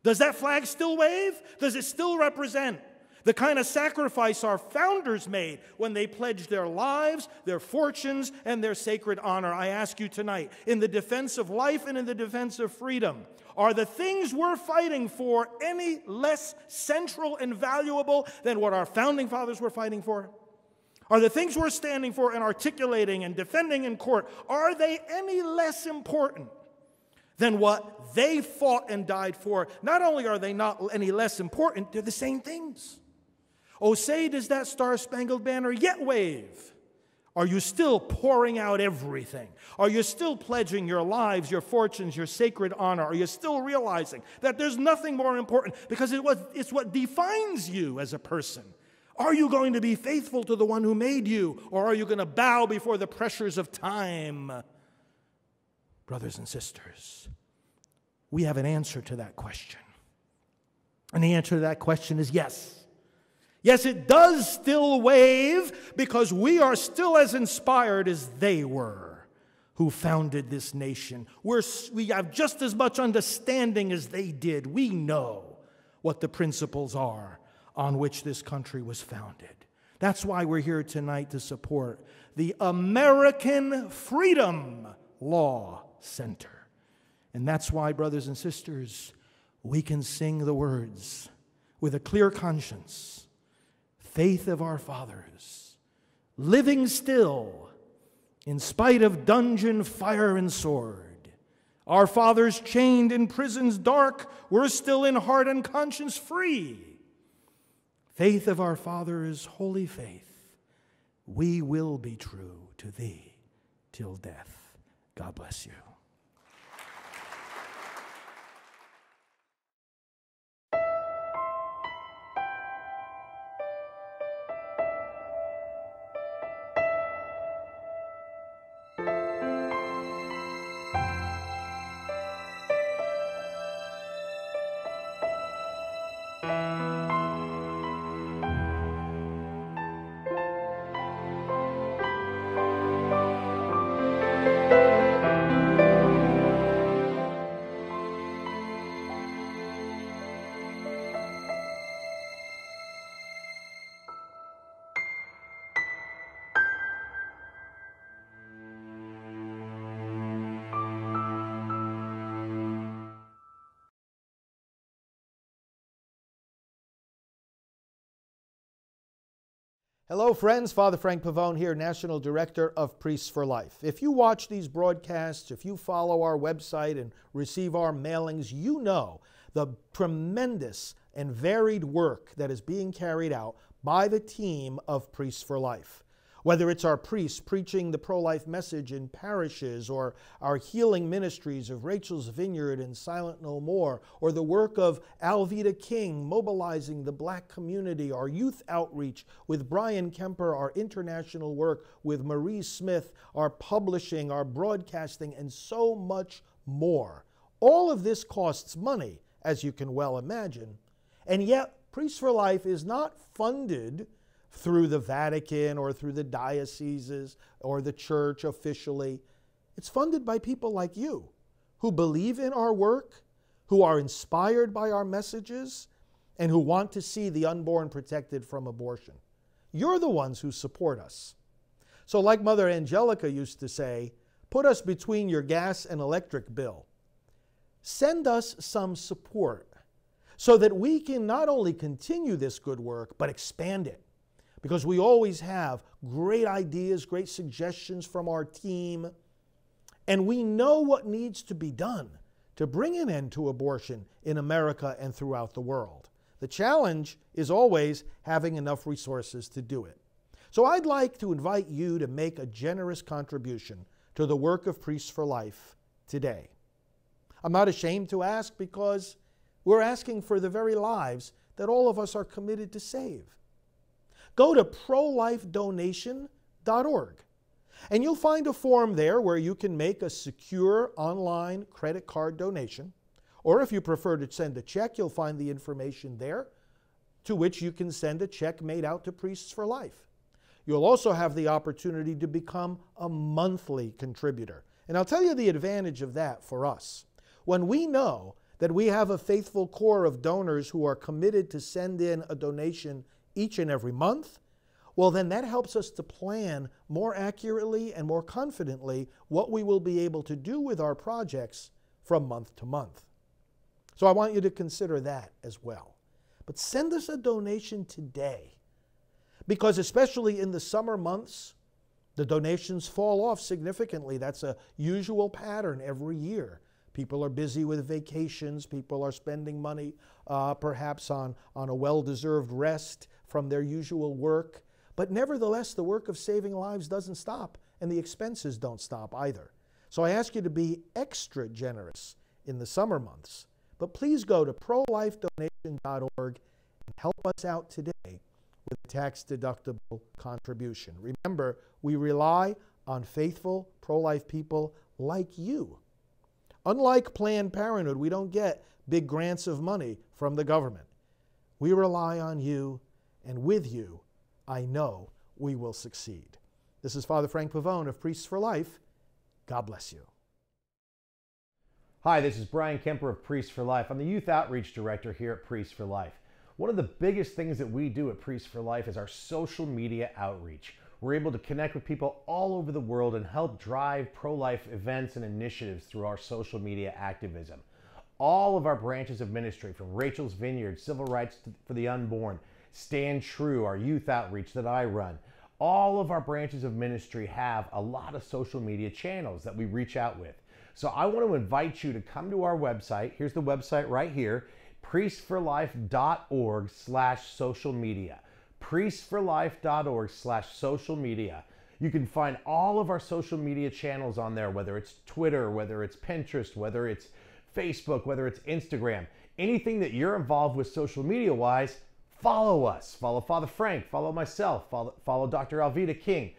Does that flag still wave? Does it still represent the kind of sacrifice our founders made when they pledged their lives, their fortunes, and their sacred honor? I ask you tonight, in the defense of life and in the defense of freedom, are the things we're fighting for any less central and valuable than what our founding fathers were fighting for? Are the things we're standing for and articulating and defending in court, are they any less important than what they fought and died for? Not only are they not any less important, they're the same things. Oh, say does that star-spangled banner yet wave? Are you still pouring out everything? Are you still pledging your lives, your fortunes, your sacred honor? Are you still realizing that there's nothing more important because it's what defines you as a person? Are you going to be faithful to the one who made you, or are you going to bow before the pressures of time? Brothers and sisters, we have an answer to that question. And the answer to that question is yes. Yes, it does still wave because we are still as inspired as they were who founded this nation. We have just as much understanding as they did. We know what the principles are on which this country was founded. That's why we're here tonight to support the American Freedom Law Center. And that's why, brothers and sisters, we can sing the words with a clear conscience. Faith of our fathers, living still, in spite of dungeon, fire, and sword. Our fathers chained in prisons dark, we're still in heart and conscience free. Faith of our fathers, holy faith, we will be true to thee till death. God bless you. Hello, friends. Father Frank Pavone here, National Director of Priests for Life. If you watch these broadcasts, if you follow our website and receive our mailings, you know the tremendous and varied work that is being carried out by the team of Priests for Life. Whether it's our priests preaching the pro-life message in parishes, or our healing ministries of Rachel's Vineyard and Silent No More, or the work of Alveda King mobilizing the Black community, our youth outreach with Brian Kemper, our international work with Marie Smith, our publishing, our broadcasting, and so much more. All of this costs money, as you can well imagine, and yet Priests for Life is not funded through the Vatican or through the dioceses or the church officially. It's funded by people like you who believe in our work, who are inspired by our messages, and who want to see the unborn protected from abortion. You're the ones who support us. So like Mother Angelica used to say, put us between your gas and electric bill. Send us some support so that we can not only continue this good work, but expand it. Because we always have great ideas, great suggestions from our team, and we know what needs to be done to bring an end to abortion in America and throughout the world. The challenge is always having enough resources to do it. So I'd like to invite you to make a generous contribution to the work of Priests for Life today? I'm not ashamed to ask because we're asking for the very lives that all of us are committed to save. Go to prolifedonation.org and you'll find a form there where you can make a secure online credit card donation. Or if you prefer to send a check, you'll find the information there to which you can send a check made out to Priests for Life. You'll also have the opportunity to become a monthly contributor. And I'll tell you the advantage of that for us. When we know that we have a faithful core of donors who are committed to send in a donation each and every month, well, then that helps us to plan more accurately and more confidently what we will be able to do with our projects from month to month. So I want you to consider that as well. But send us a donation today, because especially in the summer months, the donations fall off significantly. That's a usual pattern every year. People are busy with vacations. People are spending money perhaps on a well-deserved rest from their usual work. But nevertheless, the work of saving lives doesn't stop, and the expenses don't stop either. So I ask you to be extra generous in the summer months. But please go to prolifedonation.org and help us out today with a tax-deductible contribution. Remember, we rely on faithful pro-life people like you. Unlike Planned Parenthood, we don't get big grants of money from the government. We rely on you, and with you, I know we will succeed. This is Father Frank Pavone of Priests for Life. God bless you. Hi, this is Brian Kemper of Priests for Life. I'm the Youth Outreach Director here at Priests for Life. One of the biggest things that we do at Priests for Life is our social media outreach. We're able to connect with people all over the world and help drive pro-life events and initiatives through our social media activism. All of our branches of ministry, from Rachel's Vineyard, Civil Rights for the Unborn, Stand True, our youth outreach that I run, all of our branches of ministry have a lot of social media channels that we reach out with. So I want to invite you to come to our website. Here's the website right here, priestsforlife.org/social media. priestsforlife.org/social media. You can find all of our social media channels on there, whether it's Twitter, whether it's Pinterest, whether it's Facebook, whether it's Instagram. Anything that you're involved with social media-wise, follow us. Follow Father Frank, follow myself, follow Dr. Alveda King.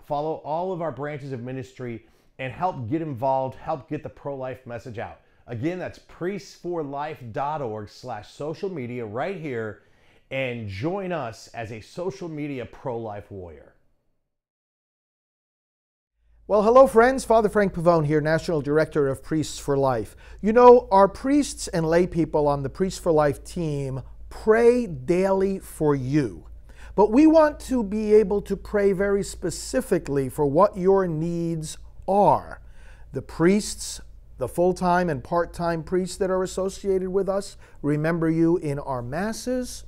Follow all of our branches of ministry and help get involved, help get the pro-life message out. Again, that's priestsforlife.org/social media right here, and join us as a social media pro-life warrior. Well, hello friends, Father Frank Pavone here, National Director of Priests for Life. You know, our priests and lay people on the Priests for Life team pray daily for you. But we want to be able to pray very specifically for what your needs are. The priests, the full-time and part-time priests that are associated with us, remember you in our masses.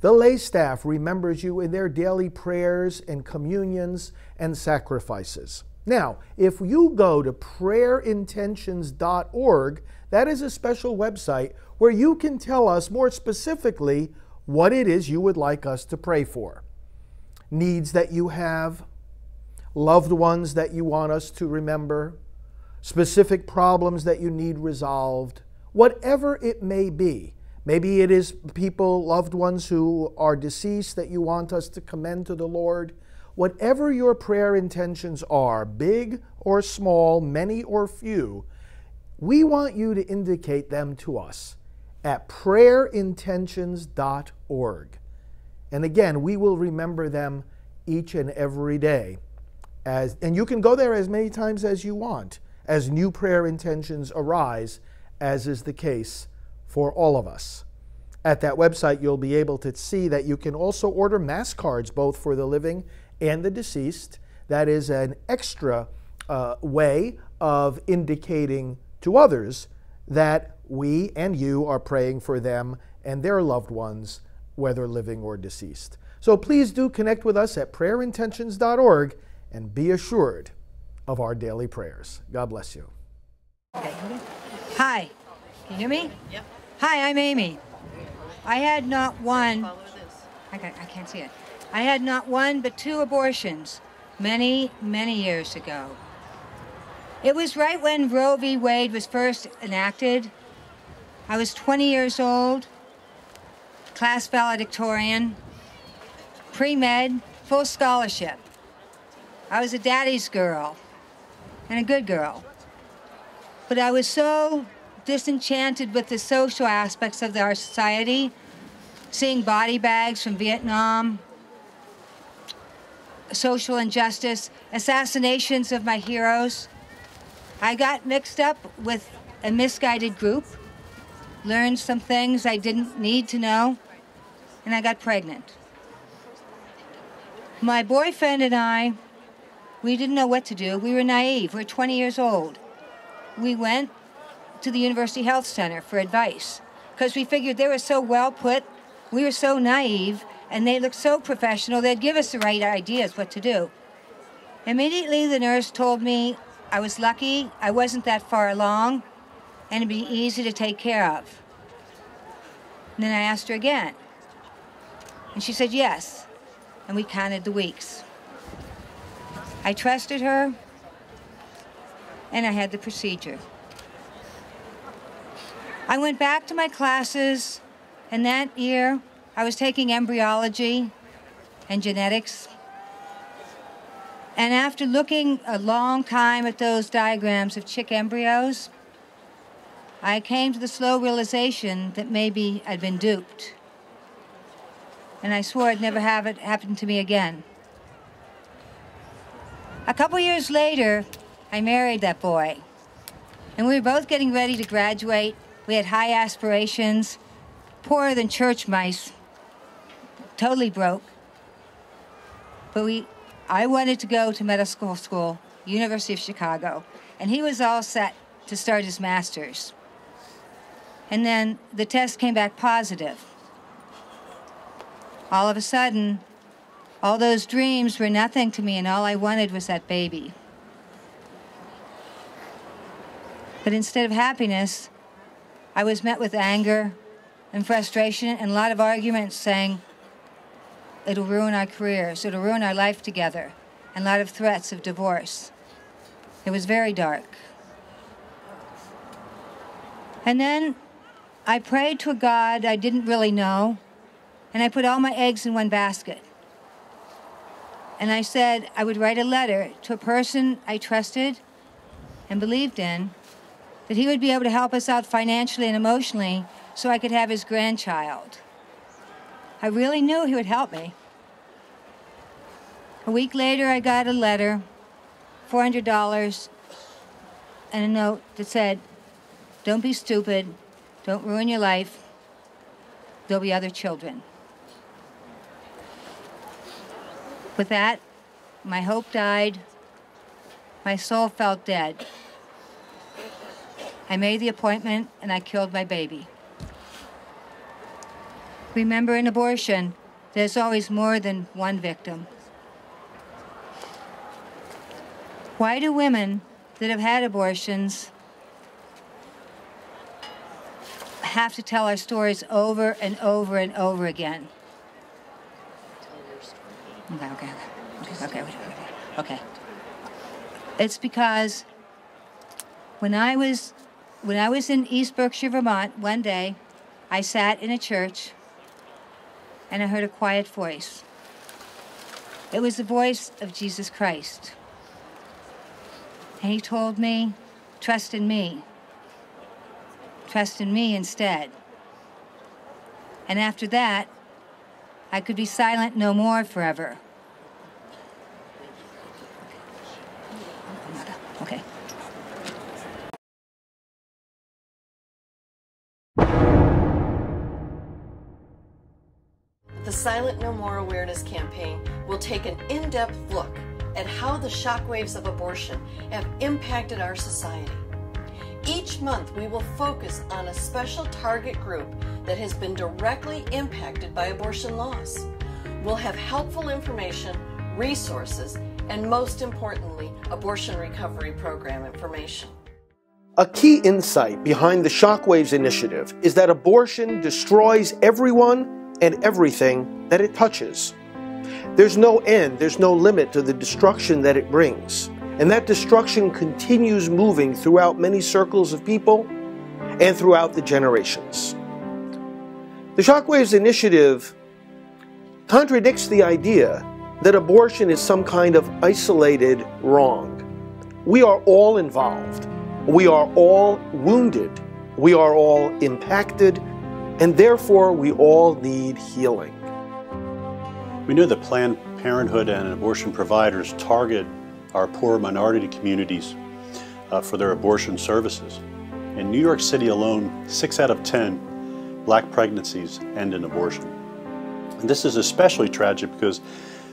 The lay staff remembers you in their daily prayers and communions and sacrifices. Now, if you go to prayerintentions.org, that is a special website where you can tell us more specifically what it is you would like us to pray for. Needs that you have, loved ones that you want us to remember, specific problems that you need resolved, whatever it may be. Maybe it is people, loved ones who are deceased that you want us to commend to the Lord. Whatever your prayer intentions are, big or small, many or few, we want you to indicate them to us at prayerintentions.org. And again, we will remember them each and every day. And you can go there as many times as you want, as new prayer intentions arise, as is the case for all of us. At that website, you'll be able to see that you can also order Mass cards, both for the living and the deceased. That is an extra way of indicating to others that we and you are praying for them and their loved ones, whether living or deceased. So please do connect with us at prayerintentions.org and be assured of our daily prayers. God bless you. Okay. Hi, can you hear me? Yep. Hi, I'm Amy. I had not one, I can't see it. I had not one but two abortions many, many years ago. It was right when Roe v. Wade was first enacted. I was 20 years old, class valedictorian, pre-med, full scholarship. I was a daddy's girl and a good girl. But I was so disenchanted with the social aspects of our society, seeing body bags from Vietnam, social injustice, assassinations of my heroes. I got mixed up with a misguided group, learned some things I didn't need to know, and I got pregnant. My boyfriend and I, we didn't know what to do. We were naive. We were 20 years old. We went to the University Health Center for advice because we figured they were so well put, we were so naive, and they looked so professional, they'd give us the right ideas what to do. Immediately, the nurse told me I was lucky, I wasn't that far along, and it'd be easy to take care of. And then I asked her again, and she said yes, and we counted the weeks. I trusted her, and I had the procedure. I went back to my classes, and that year I was taking embryology and genetics. And after looking a long time at those diagrams of chick embryos, I came to the slow realization that maybe I'd been duped. And I swore I'd never have it happen to me again. A couple years later, I married that boy. And we were both getting ready to graduate. We had high aspirations, poorer than church mice, totally broke. But I wanted to go to medical school, University of Chicago, and he was all set to start his master's. And then the test came back positive. All of a sudden, all those dreams were nothing to me, and all I wanted was that baby. But instead of happiness, I was met with anger and frustration and a lot of arguments saying, it'll ruin our careers, it'll ruin our life together, and a lot of threats of divorce. It was very dark. And then I prayed to a God I didn't really know, and I put all my eggs in one basket. And I said I would write a letter to a person I trusted and believed in, that he would be able to help us out financially and emotionally so I could have his grandchild. I really knew he would help me. A week later, I got a letter, $400, and a note that said, don't be stupid, don't ruin your life, there'll be other children. With that, my hope died, my soul felt dead. I made the appointment and I killed my baby. Remember, in abortion, there's always more than one victim. Why do women that have had abortions have to tell our stories over and over and over again? Okay. It's because when I was in East Berkshire, Vermont, one day, I sat in a church and I heard a quiet voice. It was the voice of Jesus Christ. And he told me, trust in me. Trust in me instead. And after that, I could be silent no more forever. Okay. The Silent No More Awareness Campaign will take an in-depth look at how the shockwaves of abortion have impacted our society. Each month, we will focus on a special target group that has been directly impacted by abortion laws. We'll have helpful information, resources, and most importantly, abortion recovery program information. A key insight behind the Shockwaves initiative is that abortion destroys everyone and everything that it touches. There's no end, there's no limit to the destruction that it brings. And that destruction continues moving throughout many circles of people and throughout the generations. The Shockwaves Initiative contradicts the idea that abortion is some kind of isolated wrong. We are all involved. We are all wounded. We are all impacted, and therefore we all need healing. We know that Planned Parenthood and abortion providers target our poor minority communities for their abortion services. In New York City alone, 6 out of 10 black pregnancies end in abortion. And this is especially tragic because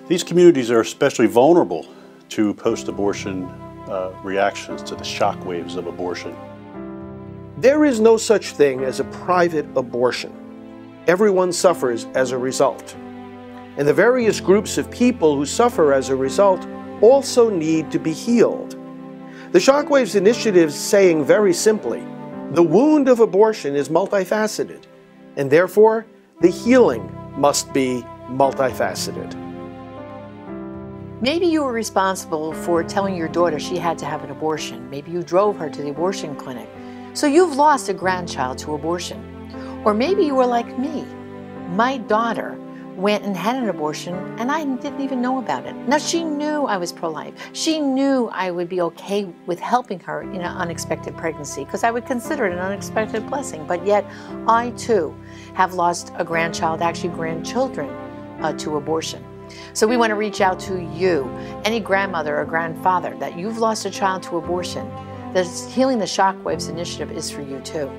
these communities are especially vulnerable to post-abortion reactions to the shockwaves of abortion. There is no such thing as a private abortion. Everyone suffers as a result. And the various groups of people who suffer as a result also need to be healed. The Shockwaves Initiative is saying very simply, the wound of abortion is multifaceted, and therefore the healing must be multifaceted. Maybe you were responsible for telling your daughter she had to have an abortion. Maybe you drove her to the abortion clinic. So you've lost a grandchild to abortion. Or maybe you were like me. My daughter went and had an abortion and I didn't even know about it. Now, she knew I was pro-life. She knew I would be okay with helping her in an unexpected pregnancy because I would consider it an unexpected blessing. But yet I too have lost a grandchild, actually grandchildren, to abortion. So we want to reach out to you, any grandmother or grandfather that you've lost a child to abortion. The Healing the Shockwaves Initiative is for you too.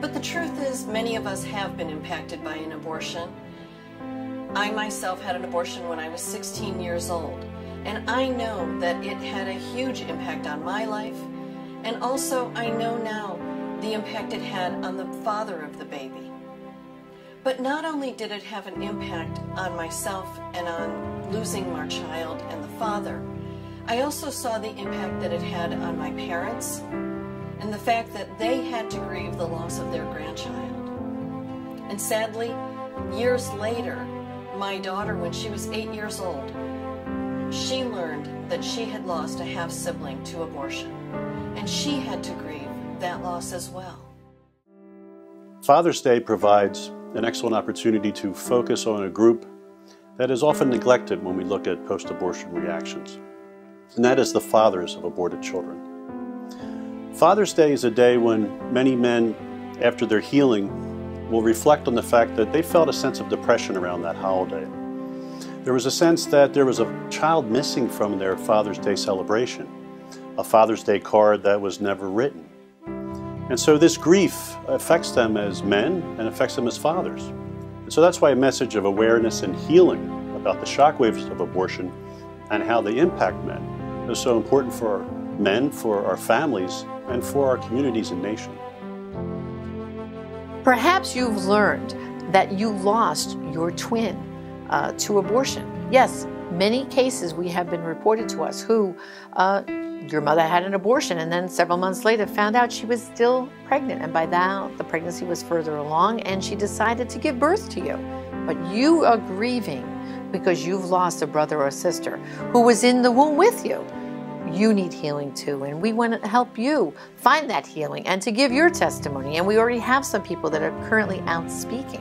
But the truth is, many of us have been impacted by an abortion. I myself had an abortion when I was 16 years old, and I know that it had a huge impact on my life, and also I know now the impact it had on the father of the baby. But not only did it have an impact on myself and on losing my child and the father, I also saw the impact that it had on my parents and the fact that they had to grieve the loss of their grandchild. And sadly, years later, my daughter, when she was 8 years old, she learned that she had lost a half-sibling to abortion, and she had to grieve that loss as well. Father's Day provides an excellent opportunity to focus on a group that is often neglected when we look at post-abortion reactions, and that is the fathers of aborted children. Father's Day is a day when many men, after their healing, will reflect on the fact that they felt a sense of depression around that holiday. There was a sense that there was a child missing from their Father's Day celebration, a Father's Day card that was never written. And so this grief affects them as men and affects them as fathers. And so that's why a message of awareness and healing about the shockwaves of abortion and how they impact men is so important for men, for our families, and for our communities and nation. Perhaps you've learned that you lost your twin to abortion. Yes, many cases we have been reported to us who your mother had an abortion and then several months later found out she was still pregnant, and by now the pregnancy was further along and she decided to give birth to you. But you are grieving because you've lost a brother or sister who was in the womb with you. You need healing too, and we want to help you find that healing and to give your testimony. And we already have some people that are currently out speaking.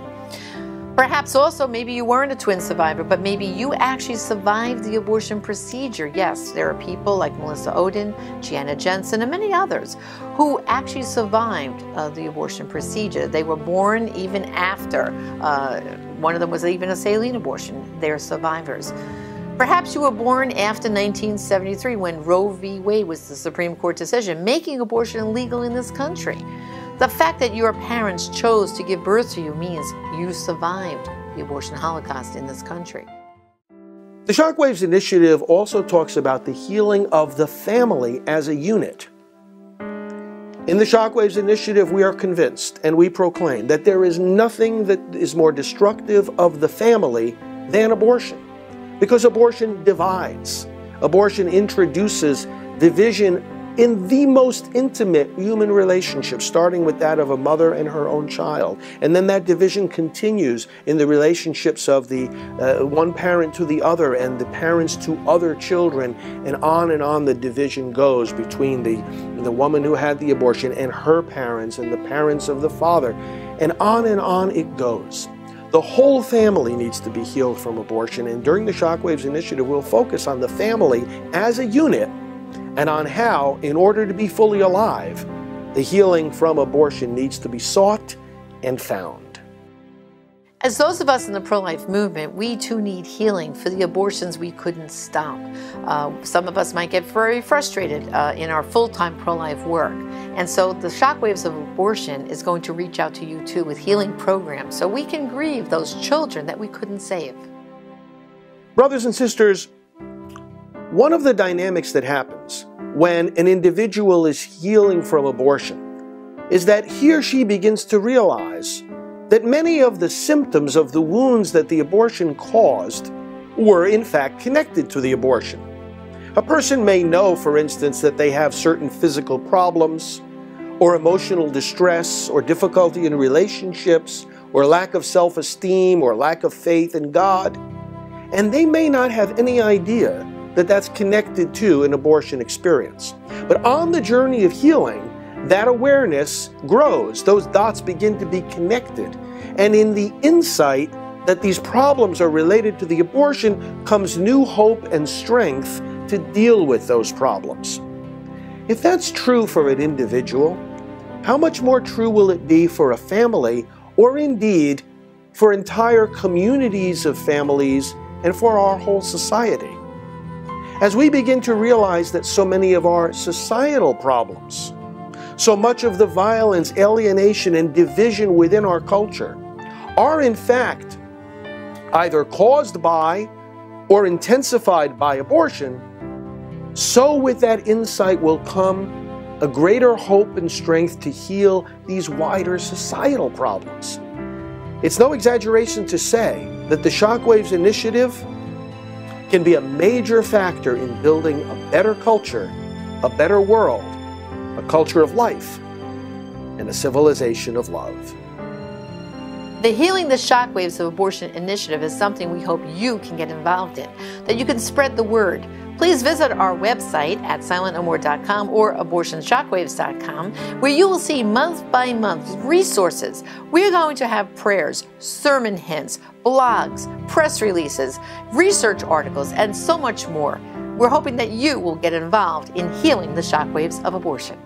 Perhaps also maybe you weren't a twin survivor, but maybe you actually survived the abortion procedure. Yes, there are people like Melissa Ohden, Gianna Jensen, and many others who actually survived the abortion procedure. They were born even after. One of them was even a saline abortion. They're survivors. Perhaps you were born after 1973 when Roe v. Wade was the Supreme Court decision, making abortion legal in this country. The fact that your parents chose to give birth to you means you survived the abortion holocaust in this country. The Shockwaves Initiative also talks about the healing of the family as a unit. In the Shockwaves Initiative, we are convinced and we proclaim that there is nothing that is more destructive of the family than abortion. Because abortion divides. Abortion introduces division in the most intimate human relationship, starting with that of a mother and her own child. And then that division continues in the relationships of the one parent to the other and the parents to other children, and on the division goes between the woman who had the abortion and her parents and the parents of the father, and on it goes. The whole family needs to be healed from abortion, and during the Shockwaves Initiative, we'll focus on the family as a unit and on how, in order to be fully alive, the healing from abortion needs to be sought and found. As those of us in the pro-life movement, we too need healing for the abortions we couldn't stop. Some of us might get very frustrated in our full-time pro-life work. And so the Shockwaves of Abortion is going to reach out to you too with healing programs so we can grieve those children that we couldn't save. Brothers and sisters, one of the dynamics that happens when an individual is healing from abortion is that he or she begins to realize that many of the symptoms of the wounds that the abortion caused were in fact connected to the abortion. A person may know, for instance, that they have certain physical problems or emotional distress or difficulty in relationships or lack of self-esteem or lack of faith in God, and they may not have any idea that that's connected to an abortion experience. But on the journey of healing, that awareness grows. Those dots begin to be connected. And in the insight that these problems are related to the abortion comes new hope and strength to deal with those problems. If that's true for an individual, how much more true will it be for a family, or indeed for entire communities of families and for our whole society? As we begin to realize that so many of our societal problems, so much of the violence, alienation, and division within our culture are in fact either caused by or intensified by abortion, so with that insight will come a greater hope and strength to heal these wider societal problems. It's no exaggeration to say that the Shockwaves Initiative can be a major factor in building a better culture, a better world, a culture of life, and a civilization of love. The Healing the Shockwaves of Abortion initiative is something we hope you can get involved in, that you can spread the word. Please visit our website at silentnomore.com or abortionshockwaves.com, where you will see month by month resources. We're going to have prayers, sermon hints, blogs, press releases, research articles, and so much more. We're hoping that you will get involved in healing the shockwaves of abortion.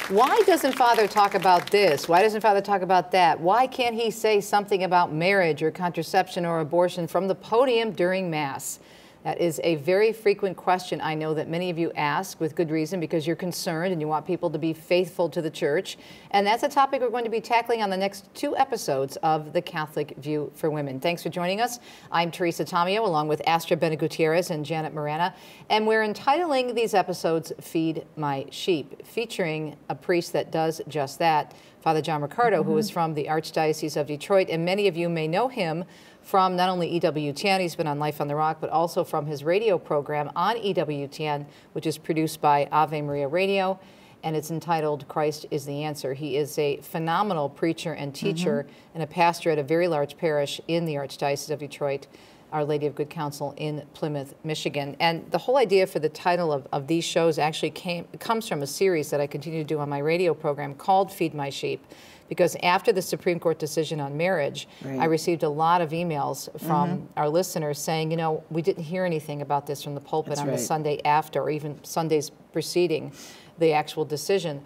Why doesn't Father talk about this? Why doesn't Father talk about that? Why can't he say something about marriage or contraception or abortion from the podium during Mass? That is a very frequent question I know that many of you ask with good reason, because you're concerned and you want people to be faithful to the Church. And that's a topic we're going to be tackling on the next 2 episodes of The Catholic View for Women. Thanks for joining us. I'm Teresa Tomeo, along with Astra Bene-Gutierrez and Janet Morana. And we're entitling these episodes Feed My Sheep, featuring a priest that does just that, Father John Riccardo, who is from the Archdiocese of Detroit. And many of you may know him from not only EWTN, he's been on Life on the Rock, but also from his radio program on EWTN, which is produced by Ave Maria Radio, and it's entitled Christ is the Answer. He is a phenomenal preacher and teacher and a pastor at a very large parish in the Archdiocese of Detroit, Our Lady of Good Counsel in Plymouth, Michigan. And the whole idea for the title of these shows actually comes from a series that I continue to do on my radio program called Feed My Sheep. Because after the Supreme Court decision on marriage, I received a lot of emails from our listeners saying, you know, we didn't hear anything about this from the pulpit on the Sunday after, or even Sundays preceding the actual decision.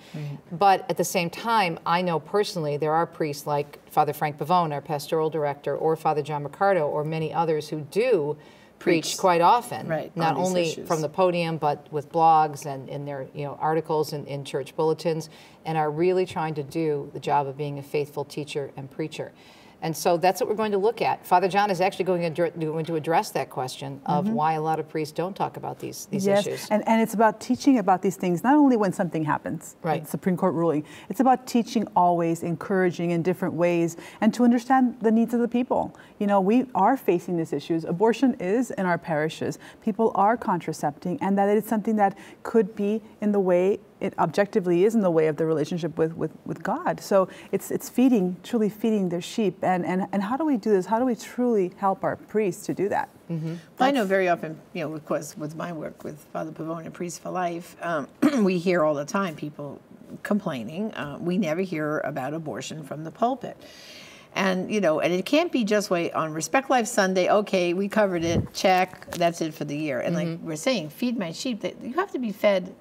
But at the same time, I know personally there are priests like Father Frank Pavone, our pastoral director, or Father John Riccardo, or many others who do preach quite often, not only from the podium, but with blogs and in their articles in church bulletins, and are really trying to do the job of being a faithful teacher and preacher. And so that's what we're going to look at. Father John is actually going to address that question of why a lot of priests don't talk about these issues. And it's about teaching about these things, not only when something happens, right. the Supreme Court ruling. It's about teaching always, encouraging in different ways, and to understand the needs of the people. You know, we are facing these issues. Abortion is in our parishes. People are contracepting, and that it is something that could be in the way, it objectively is in the way of the relationship with God. So it's feeding, truly feeding their sheep. And how do we do this? How do we truly help our priests to do that? I know very often, you know, of course, with my work with Father Pavone and Priests for Life, we hear all the time people complaining. We never hear about abortion from the pulpit. And, you know, and it can't be just wait on Respect Life Sunday, okay, we covered it, check, that's it for the year. And like we're saying, feed my sheep, that you have to be fed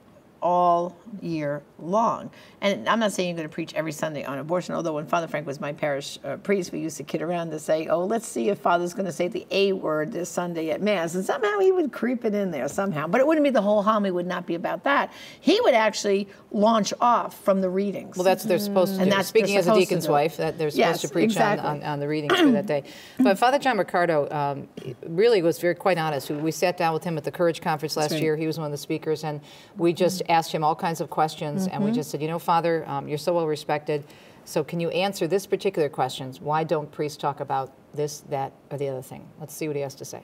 all year long. And I'm not saying you're going to preach every Sunday on abortion, although when Father Frank was my parish priest, we used to kid around to say, oh, let's see if Father's going to say the A word this Sunday at Mass. And somehow he would creep it in there somehow. But it wouldn't be the whole homily, would not be about that. He would actually launch off from the readings. Well, that's what they're supposed to do. That's Speaking as a deacon's wife, that they're supposed to preach on the readings for that day. But Father John Riccardo really was quite honest. We sat down with him at the Courage Conference last year. He was one of the speakers, and we just asked him all kinds of questions, and we just said, you know, Father, you're so well respected, so can you answer this particular question? Why don't priests talk about this, that, or the other thing? Let's see what he has to say.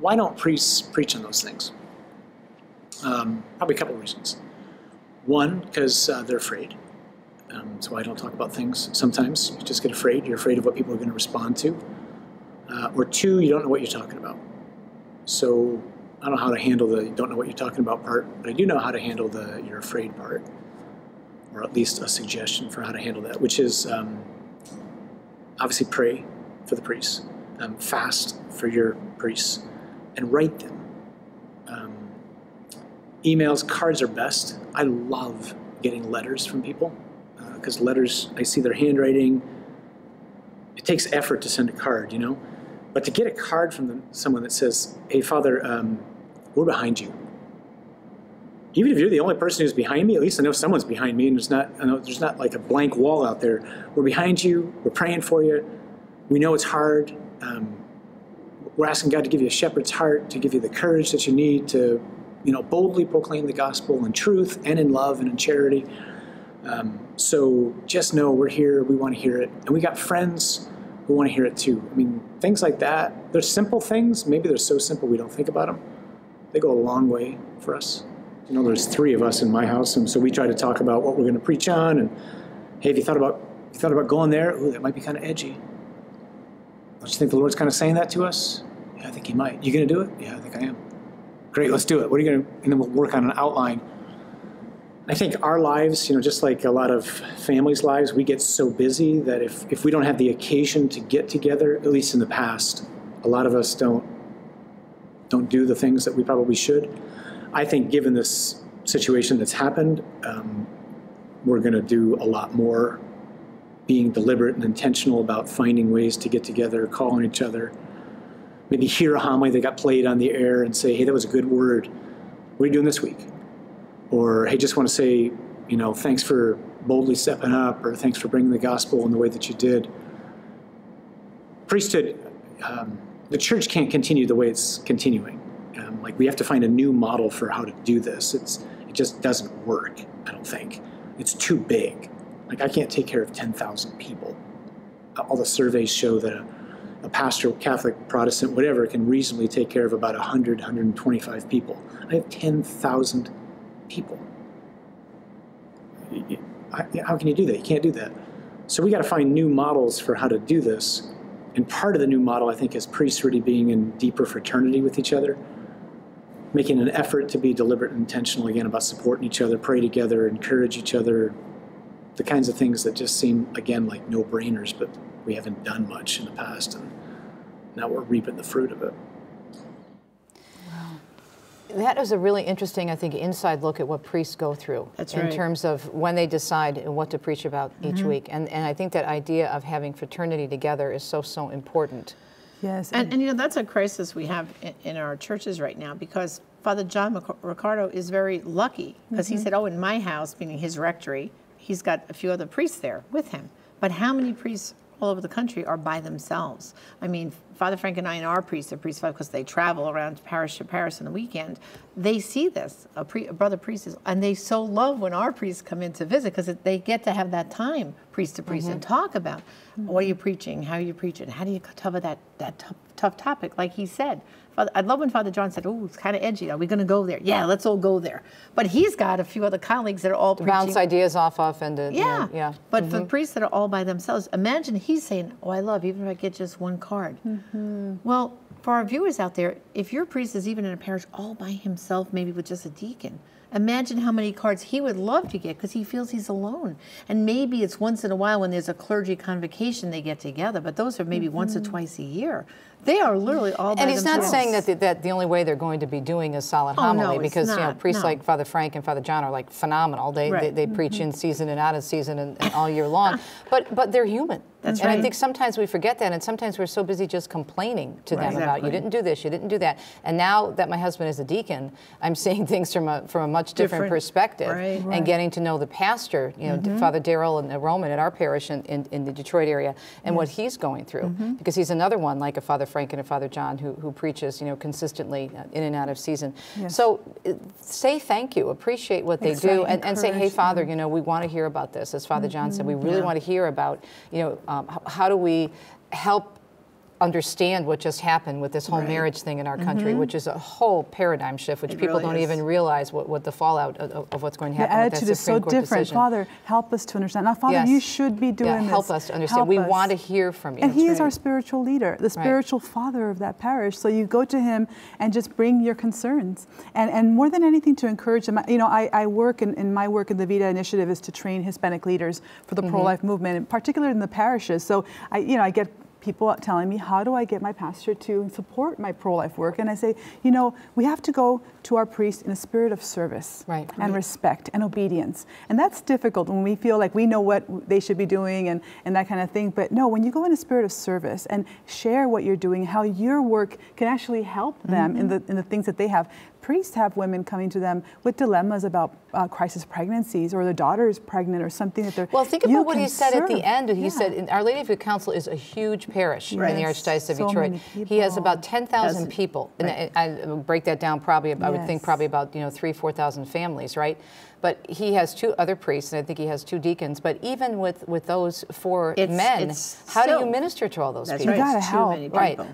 Why don't priests preach on those things? Probably a couple of reasons. One, because they're afraid. So I don't talk about things. Sometimes you just get afraid. You're afraid of what people are going to respond to. Or two, you don't know what you're talking about. So I don't know how to handle the don't know what you're talking about part, but I do know how to handle the you're afraid part, or at least a suggestion for how to handle that, which is obviously pray for the priests, fast for your priests, and write them. Emails, cards are best. I love getting letters from people because letters, I see their handwriting. It takes effort to send a card, you know? But to get a card from someone that says, hey, Father, we're behind you. Even if you're the only person who's behind me, at least I know someone's behind me, and there's not like a blank wall out there. We're behind you. We're praying for you. We know it's hard. We're asking God to give you a shepherd's heart, to give you the courage that you need to, you know, boldly proclaim the gospel in truth and in love and in charity. So just know we're here. We want to hear it. And we got friends who want to hear it too. I mean, things like that. They're simple things. Maybe they're so simple we don't think about them. They go a long way for us. You know, there's 3 of us in my house, and so we try to talk about what we're going to preach on. And hey, have you thought about going there? Ooh, that might be kind of edgy. Don't you think the Lord's kind of saying that to us? Yeah, I think He might. You going to do it? Yeah, I think I am. Great, let's do it. What are you going to? And then we'll work on an outline. I think our lives, you know, just like a lot of families' lives, we get so busy that if we don't have the occasion to get together, at least in the past, a lot of us don't do the things that we probably should. I think given this situation that's happened, we're going to do a lot more being deliberate and intentional about finding ways to get together, calling each other, maybe hear a homily that got played on the air and say, hey, that was a good word. What are you doing this week? Or, hey, just want to say, you know, thanks for boldly stepping up, or thanks for bringing the gospel in the way that you did. Priesthood, the church can't continue the way it's continuing. Like, we have to find a new model for how to do this. It just doesn't work, I don't think. It's too big. Like, I can't take care of 10,000 people. All the surveys show that a pastor, Catholic, Protestant, whatever, can reasonably take care of about 100, 125 people. I have 10,000 people. How can you do that? You can't do that. So we got to find new models for how to do this. And part of the new model, I think, is priests really being in deeper fraternity with each other, making an effort to be deliberate and intentional, again, about supporting each other, pray together, encourage each other, the kinds of things that just seem, again, like no-brainers, but we haven't done much in the past, and now we're reaping the fruit of it. That is a really interesting, I think, inside look at what priests go through. That's right. In terms of when they decide what to preach about each week. And I think that idea of having fraternity together is so important. Yes. And you know, that's a crisis we have in our churches right now, because Father John Riccardo is very lucky, because he said, oh, in my house, meaning his rectory, he's got a few other priests there with him. But how many priests all over the country are by themselves. I mean, Father Frank and I and our priests, because they travel around parish to parish on the weekend, they see this, a brother priest, and they so love when our priests come in to visit because they get to have that time, priest to priest, and talk about what are you preaching, how are you preaching, how do you cover that tough topic, like he said. I love when Father John said, oh, it's kind of edgy. Are we going to go there? Yeah, let's all go there. But he's got a few other colleagues that are all preaching. Bounce ideas off and yeah. But for the priests that are all by themselves, imagine he's saying, oh, I love, even if I get just one card. Well, for our viewers out there, if your priest is even in a parish all by himself, maybe with just a deacon, imagine how many cards he would love to get because he feels he's alone. And maybe it's once in a while when there's a clergy convocation they get together, but those are maybe once or twice a year. They are literally all by themselves. And he's not saying that the only way they're going to be doing is solid homily, no, because not, you know, priests like Father Frank and Father John are like phenomenal. They preach in season and out of season and all year long. But they're human. That's and right. I think sometimes we forget that, and sometimes we're so busy just complaining to them about you didn't do this, you didn't do that. And now that my husband is a deacon, I'm seeing things from a much different perspective, and getting to know the pastor, you know, Father Darrell and Roman at our parish in the Detroit area, and what he's going through, because he's another one like a Father Frank and a Father John who preaches, you know, consistently in and out of season. So say thank you, appreciate what they do, and say, hey, Father, you know, we want to hear about this. As Father John said, we really want to hear about, you know, how do we help understand what just happened with this whole marriage thing in our country, which is a whole paradigm shift, which people don't even realize what the fallout of what's going to happen. The attitude is so different. Father, help us to understand. Now, Father, you should be doing this. Help us to understand. We want to hear from you. And he is our spiritual leader, the spiritual father of that parish. So you go to him and just bring your concerns. And more than anything, to encourage them. You know, I work, in my work in the Vida Initiative is to train Hispanic leaders for the pro-life movement, and particularly in the parishes. So I get people telling me, how do I get my pastor to support my pro-life work? And I say, you know, we have to go to our priest in a spirit of service and respect and obedience. And that's difficult when we feel like we know what they should be doing and that kind of thing. But no, when you go in a spirit of service and share what you're doing, how your work can actually help them in the things that they have. Priests have women coming to them with dilemmas about crisis pregnancies, or their daughter is pregnant, or something that they're. Well, think about what he said at the end. He said, Our Lady of Good Counsel is a huge parish in the Archdiocese of Detroit. He has about 10,000 people, and I break that down probably. I would think probably about 3,000 to 4,000 families, right? But he has 2 other priests, and I think he has 2 deacons. But even with those 4 men, how do you minister to all those people? You gotta help,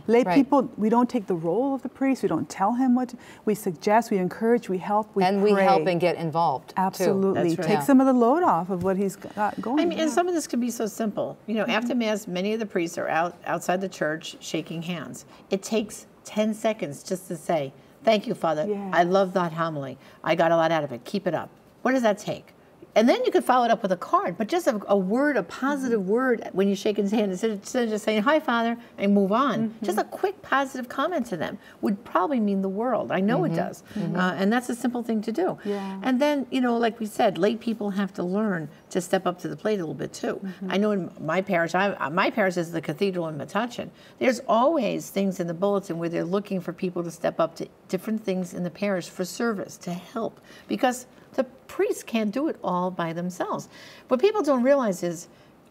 Lay people. We don't take the role of the priest. We don't tell him what we suggest. We encourage. We help. We pray. We help and get involved. Absolutely, take some of the load off of what he's got going. I mean, and some of this can be so simple. You know, after Mass, many of the priests are outside the church shaking hands. It takes 10 seconds just to say, "Thank you, Father. I love that homily. I got a lot out of it. Keep it up." What does that take? And then you could follow it up with a card, but just a word, a positive word when you shake his hand, instead of just saying, "Hi, Father," and move on. Just a quick positive comment to them would probably mean the world. I know it does. And that's a simple thing to do. And then, you know, like we said, lay people have to learn to step up to the plate a little bit too. I know in my parish, my parish is the cathedral in Metuchen. There's always things in the bulletin where they're looking for people to step up to different things in the parish for service, to help. Because the priests can't do it all by themselves. What people don't realize is,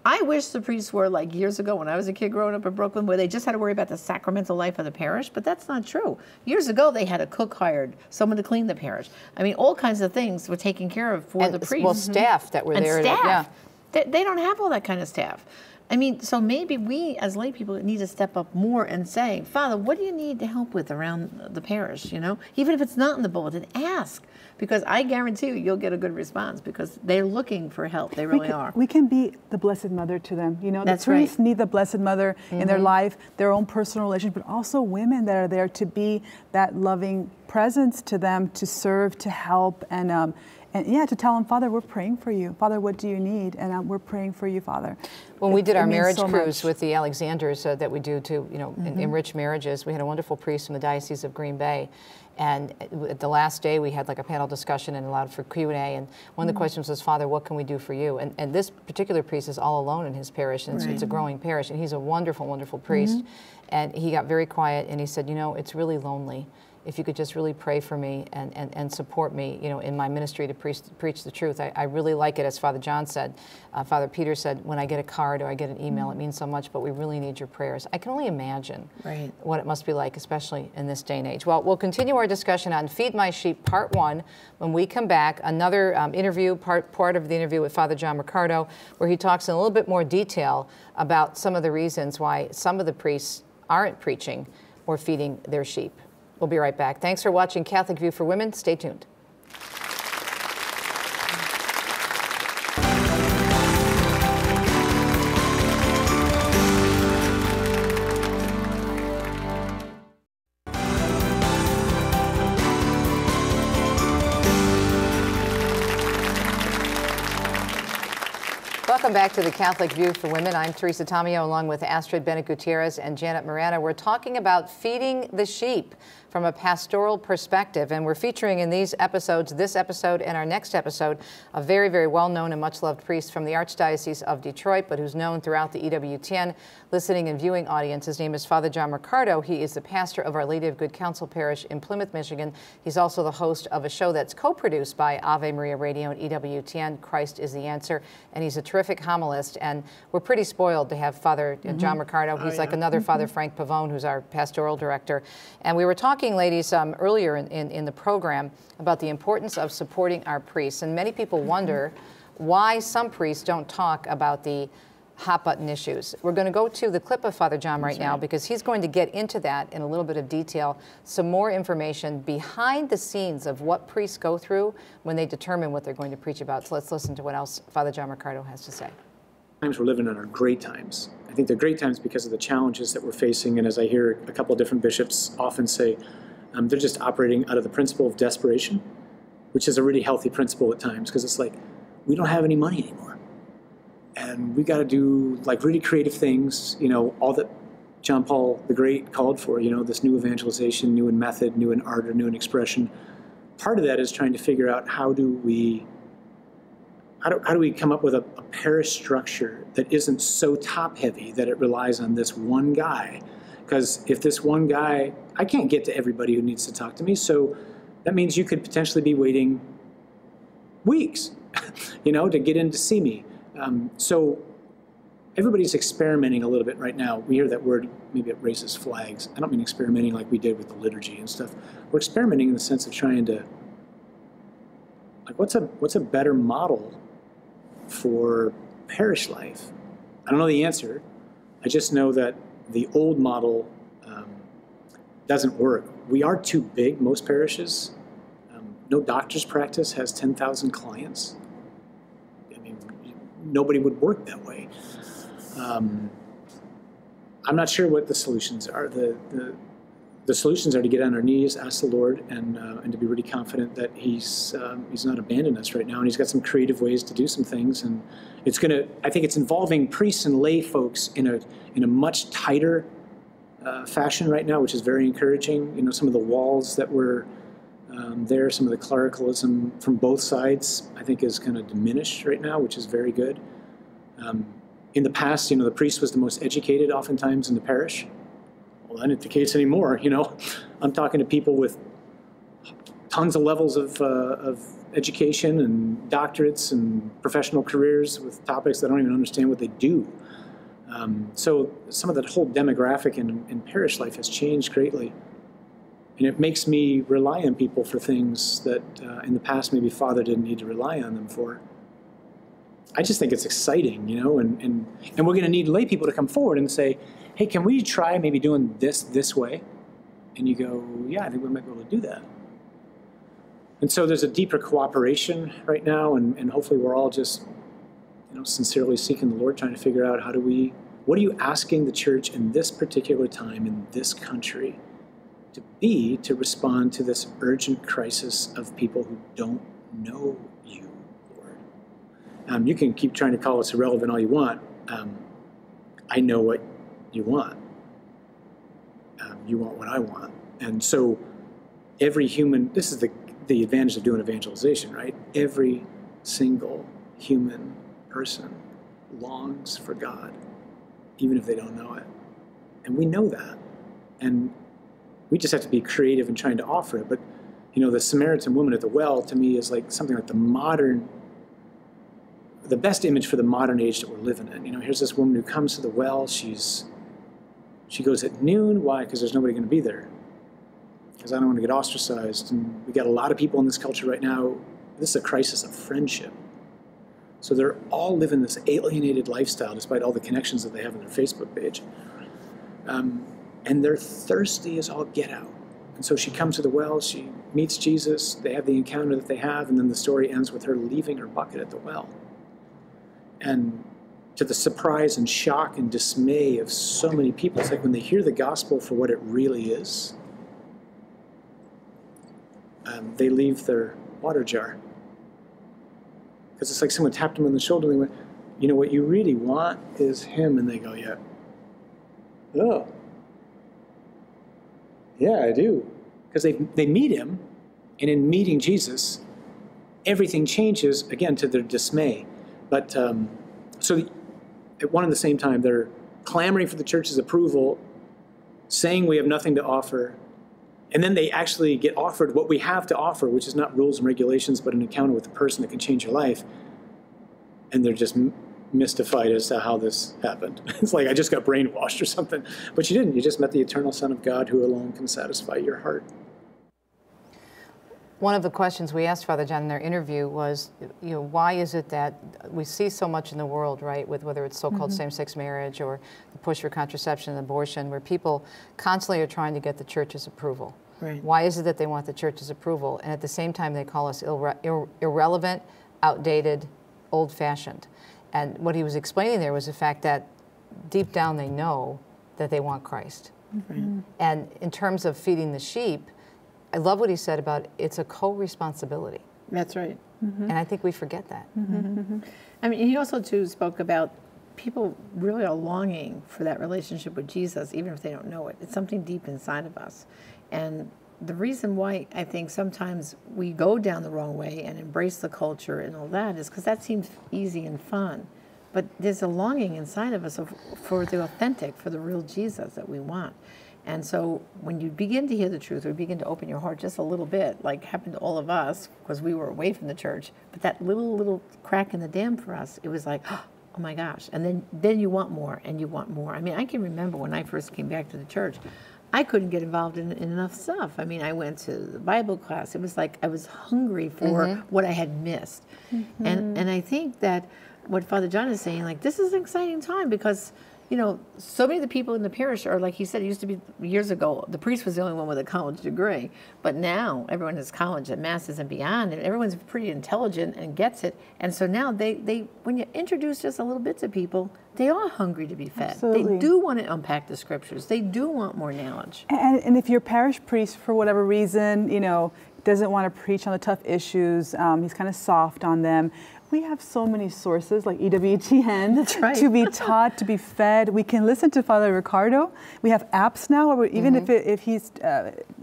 I wish the priests were like years ago when I was a kid growing up in Brooklyn, where they just had to worry about the sacramental life of the parish, but that's not true. Years ago, they had a cook hired, someone to clean the parish. I mean, all kinds of things were taken care of for the priests. Well, staff that were there. Staff. They don't have all that kind of staff. I mean, so maybe we as lay people need to step up more and say, "Father, what do you need to help with around the parish?" You know, even if it's not in the bulletin, ask, because I guarantee you'll get a good response, because they're looking for help. They really are. We can be the Blessed Mother to them. You know, the priests need the Blessed Mother in their life, their own personal relationship, but also women that are there to be that loving presence to them, to serve, to help, and to tell them, "Father, we're praying for you. Father, what do you need?" And we're praying for you, Father. When we did our marriage cruise with the Alexanders that we do to, enrich marriages, we had a wonderful priest from the Diocese of Green Bay. And at the last day, we had like a panel discussion and allowed for Q&A. And one of the questions was, "Father, what can we do for you?" And this particular priest is all alone in his parish, and it's a growing parish. And he's a wonderful, wonderful priest. And he got very quiet, and he said, "You know, it's really lonely. if you could just really pray for me and support me, you know, in my ministry to preach the truth. I really like it, as Father John said. Father Peter said, when I get a card or I get an email, it means so much, but we really need your prayers. I can only imagine what it must be like, especially in this day and age. Well, we'll continue our discussion on Feed My Sheep Part 1 when we come back. Another interview, part of the interview with Father John Riccardo, where he talks in a little bit more detail about some of the reasons why some of the priests aren't preaching or feeding their sheep. We'll be right back. Thanks for watching Catholic View for Women. Stay tuned. Welcome back to the Catholic View for Women. I'm Teresa Tomeo, along with Astrid Bennett Gutierrez and Janet Marana. We're talking about feeding the sheep from a pastoral perspective, and we're featuring in these episodes, this episode and our next episode, a very, very well-known and much-loved priest from the Archdiocese of Detroit, but who's known throughout the EWTN listening and viewing audience. His name is Father John Riccardo. He is the pastor of Our Lady of Good Counsel Parish in Plymouth, Michigan. He's also the host of a show that's co-produced by Ave Maria Radio and EWTN, Christ is the Answer, and he's a terrific homilist, and we're pretty spoiled to have Father John Riccardo. He's like another Father Frank Pavone, who's our pastoral director. And we were talking, ladies, earlier in the program about the importance of supporting our priests, and many people wonder why some priests don't talk about the hot-button issues. We're going to go to the clip of Father John right now, because he's going to get into that in a little bit of detail, some more information behind the scenes of what priests go through when they determine what they're going to preach about. So let's listen to what else Father John Riccardo has to say. Times we're living in are great times. I think they're great times because of the challenges that we're facing, and as I hear a couple of different bishops often say, they're just operating out of the principle of desperation, which is a really healthy principle at times, because it's like, we don't have any money anymore. And we got to do like really creative things, you know, all that John Paul the Great called for, you know, this new evangelization, new in method, new in art, or new in expression. Part of that is trying to figure out how do we come up with a parish structure that isn't so top heavy that it relies on this one guy. Because if this one guy, I can't get to everybody who needs to talk to me, so that means you could potentially be waiting weeks, you know, to get in to see me. So everybody's experimenting a little bit right now. We hear that word, maybe it raises flags. I don't mean experimenting like we did with the liturgy and stuff. We're experimenting in the sense of trying to, like, what's a better model for parish life? I don't know the answer. I just know that the old model doesn't work. We are too big, most parishes. No doctor's practice has 10,000 clients. Nobody would work that way. I'm not sure what the solutions are. The solutions are to get on our knees, ask the Lord, and to be really confident that He's not abandoned us right now, and He's got some creative ways to do some things. And it's gonna. I think it's involving priests and lay folks in a much tighter fashion right now, which is very encouraging. You know, some of the walls that were there, some of the clericalism from both sides, I think, is kind of diminished right now, which is very good. In the past, you know, the priest was the most educated oftentimes in the parish. Well, that isn't the case anymore, you know. I'm talking to people with tons of levels of education and doctorates and professional careers with topics that I don't even understand what they do. So some of that whole demographic in parish life has changed greatly. And it makes me rely on people for things that in the past maybe Father didn't need to rely on them for. I just think it's exciting, you know, and we're going to need lay people to come forward and say, hey, can we try maybe doing this way? And you go, yeah, I think we might be able to do that. And so there's a deeper cooperation right now, and hopefully we're all just, you know, sincerely seeking the Lord, trying to figure out what are you asking the church in this particular time in this country to respond to this urgent crisis of people who don't know you, Lord. You can keep trying to call us irrelevant all you want. I know what you want. You want what I want. And so every human, this is the advantage of doing evangelization, right? Every single human person longs for God, even if they don't know it. And we know that. And We just have to be creative in trying to offer it. But, the Samaritan woman at the well, to me, is like something like the best image for the modern age that we're living in. Here's this woman who comes to the well. She goes at noon. Why? Because there's nobody going to be there. Because I don't want to get ostracized. And we got a lot of people in this culture right now. This is a crisis of friendship. So they're all living this alienated lifestyle despite all the connections that they have on their Facebook page. And they're thirsty as all get out. And so she comes to the well, she meets Jesus, they have the encounter that they have, and then the story ends with her leaving her bucket at the well. And to the surprise and shock and dismay of so many people, it's like when they hear the gospel for what it really is, they leave their water jar. Because it's like someone tapped them on the shoulder and they went, what you really want is him. And they go, yeah. Oh. Yeah, I do. Because they meet him, and in meeting Jesus, everything changes, again, to their dismay. But so at one and the same time, they're clamoring for the church's approval, saying we have nothing to offer, and then they actually get offered what we have to offer, which is not rules and regulations, but an encounter with a person that can change your life. And they're just mystified as to how this happened. It's like, I just got brainwashed or something. But you didn't. You just met the eternal Son of God who alone can satisfy your heart. One of the questions we asked Father John in their interview was, why is it that we see so much in the world, right, with whether it's so-called same-sex marriage or the push for contraception and abortion, where people constantly are trying to get the church's approval. Right. Why is it that they want the church's approval? And at the same time, they call us irrelevant, outdated, old-fashioned. And what he was explaining there was the fact that deep down they know that they want Christ. Mm-hmm. And in terms of feeding the sheep, I love what he said about it's a co-responsibility. That's right. Mm-hmm. And I think we forget that. Mm-hmm. Mm-hmm. I mean, he also, too, spoke about people really are longing for that relationship with Jesus, even if they don't know it. It's something deep inside of us. And the reason why I think sometimes we go down the wrong way and embrace the culture and all that is because that seems easy and fun. But there's a longing inside of us for the authentic, for the real Jesus that we want. And so when you begin to hear the truth, or you begin to open your heart just a little bit, like happened to all of us, because we were away from the church, but that little crack in the dam for us, it was like, oh my gosh. And then you want more, and you want more. I mean, I can remember when I first came back to the church, I couldn't get involved in enough stuff. I mean, I went to the Bible class. It was like I was hungry for what I had missed. Mm-hmm. And I think that what Father John is saying, like, this is an exciting time because, so many of the people in the parish are, like he said, it used to be years ago, the priest was the only one with a college degree. But now everyone has college at Masses and beyond, and everyone's pretty intelligent and gets it. And so now they when you introduce just a little bit to people, they are hungry to be fed. Absolutely. They do want to unpack the scriptures. They do want more knowledge. And if your parish priest, for whatever reason, doesn't want to preach on the tough issues, he's kind of soft on them, we have so many sources like EWTN to be taught, to be fed. We can listen to Father Ricardo. We have apps now, where even if he's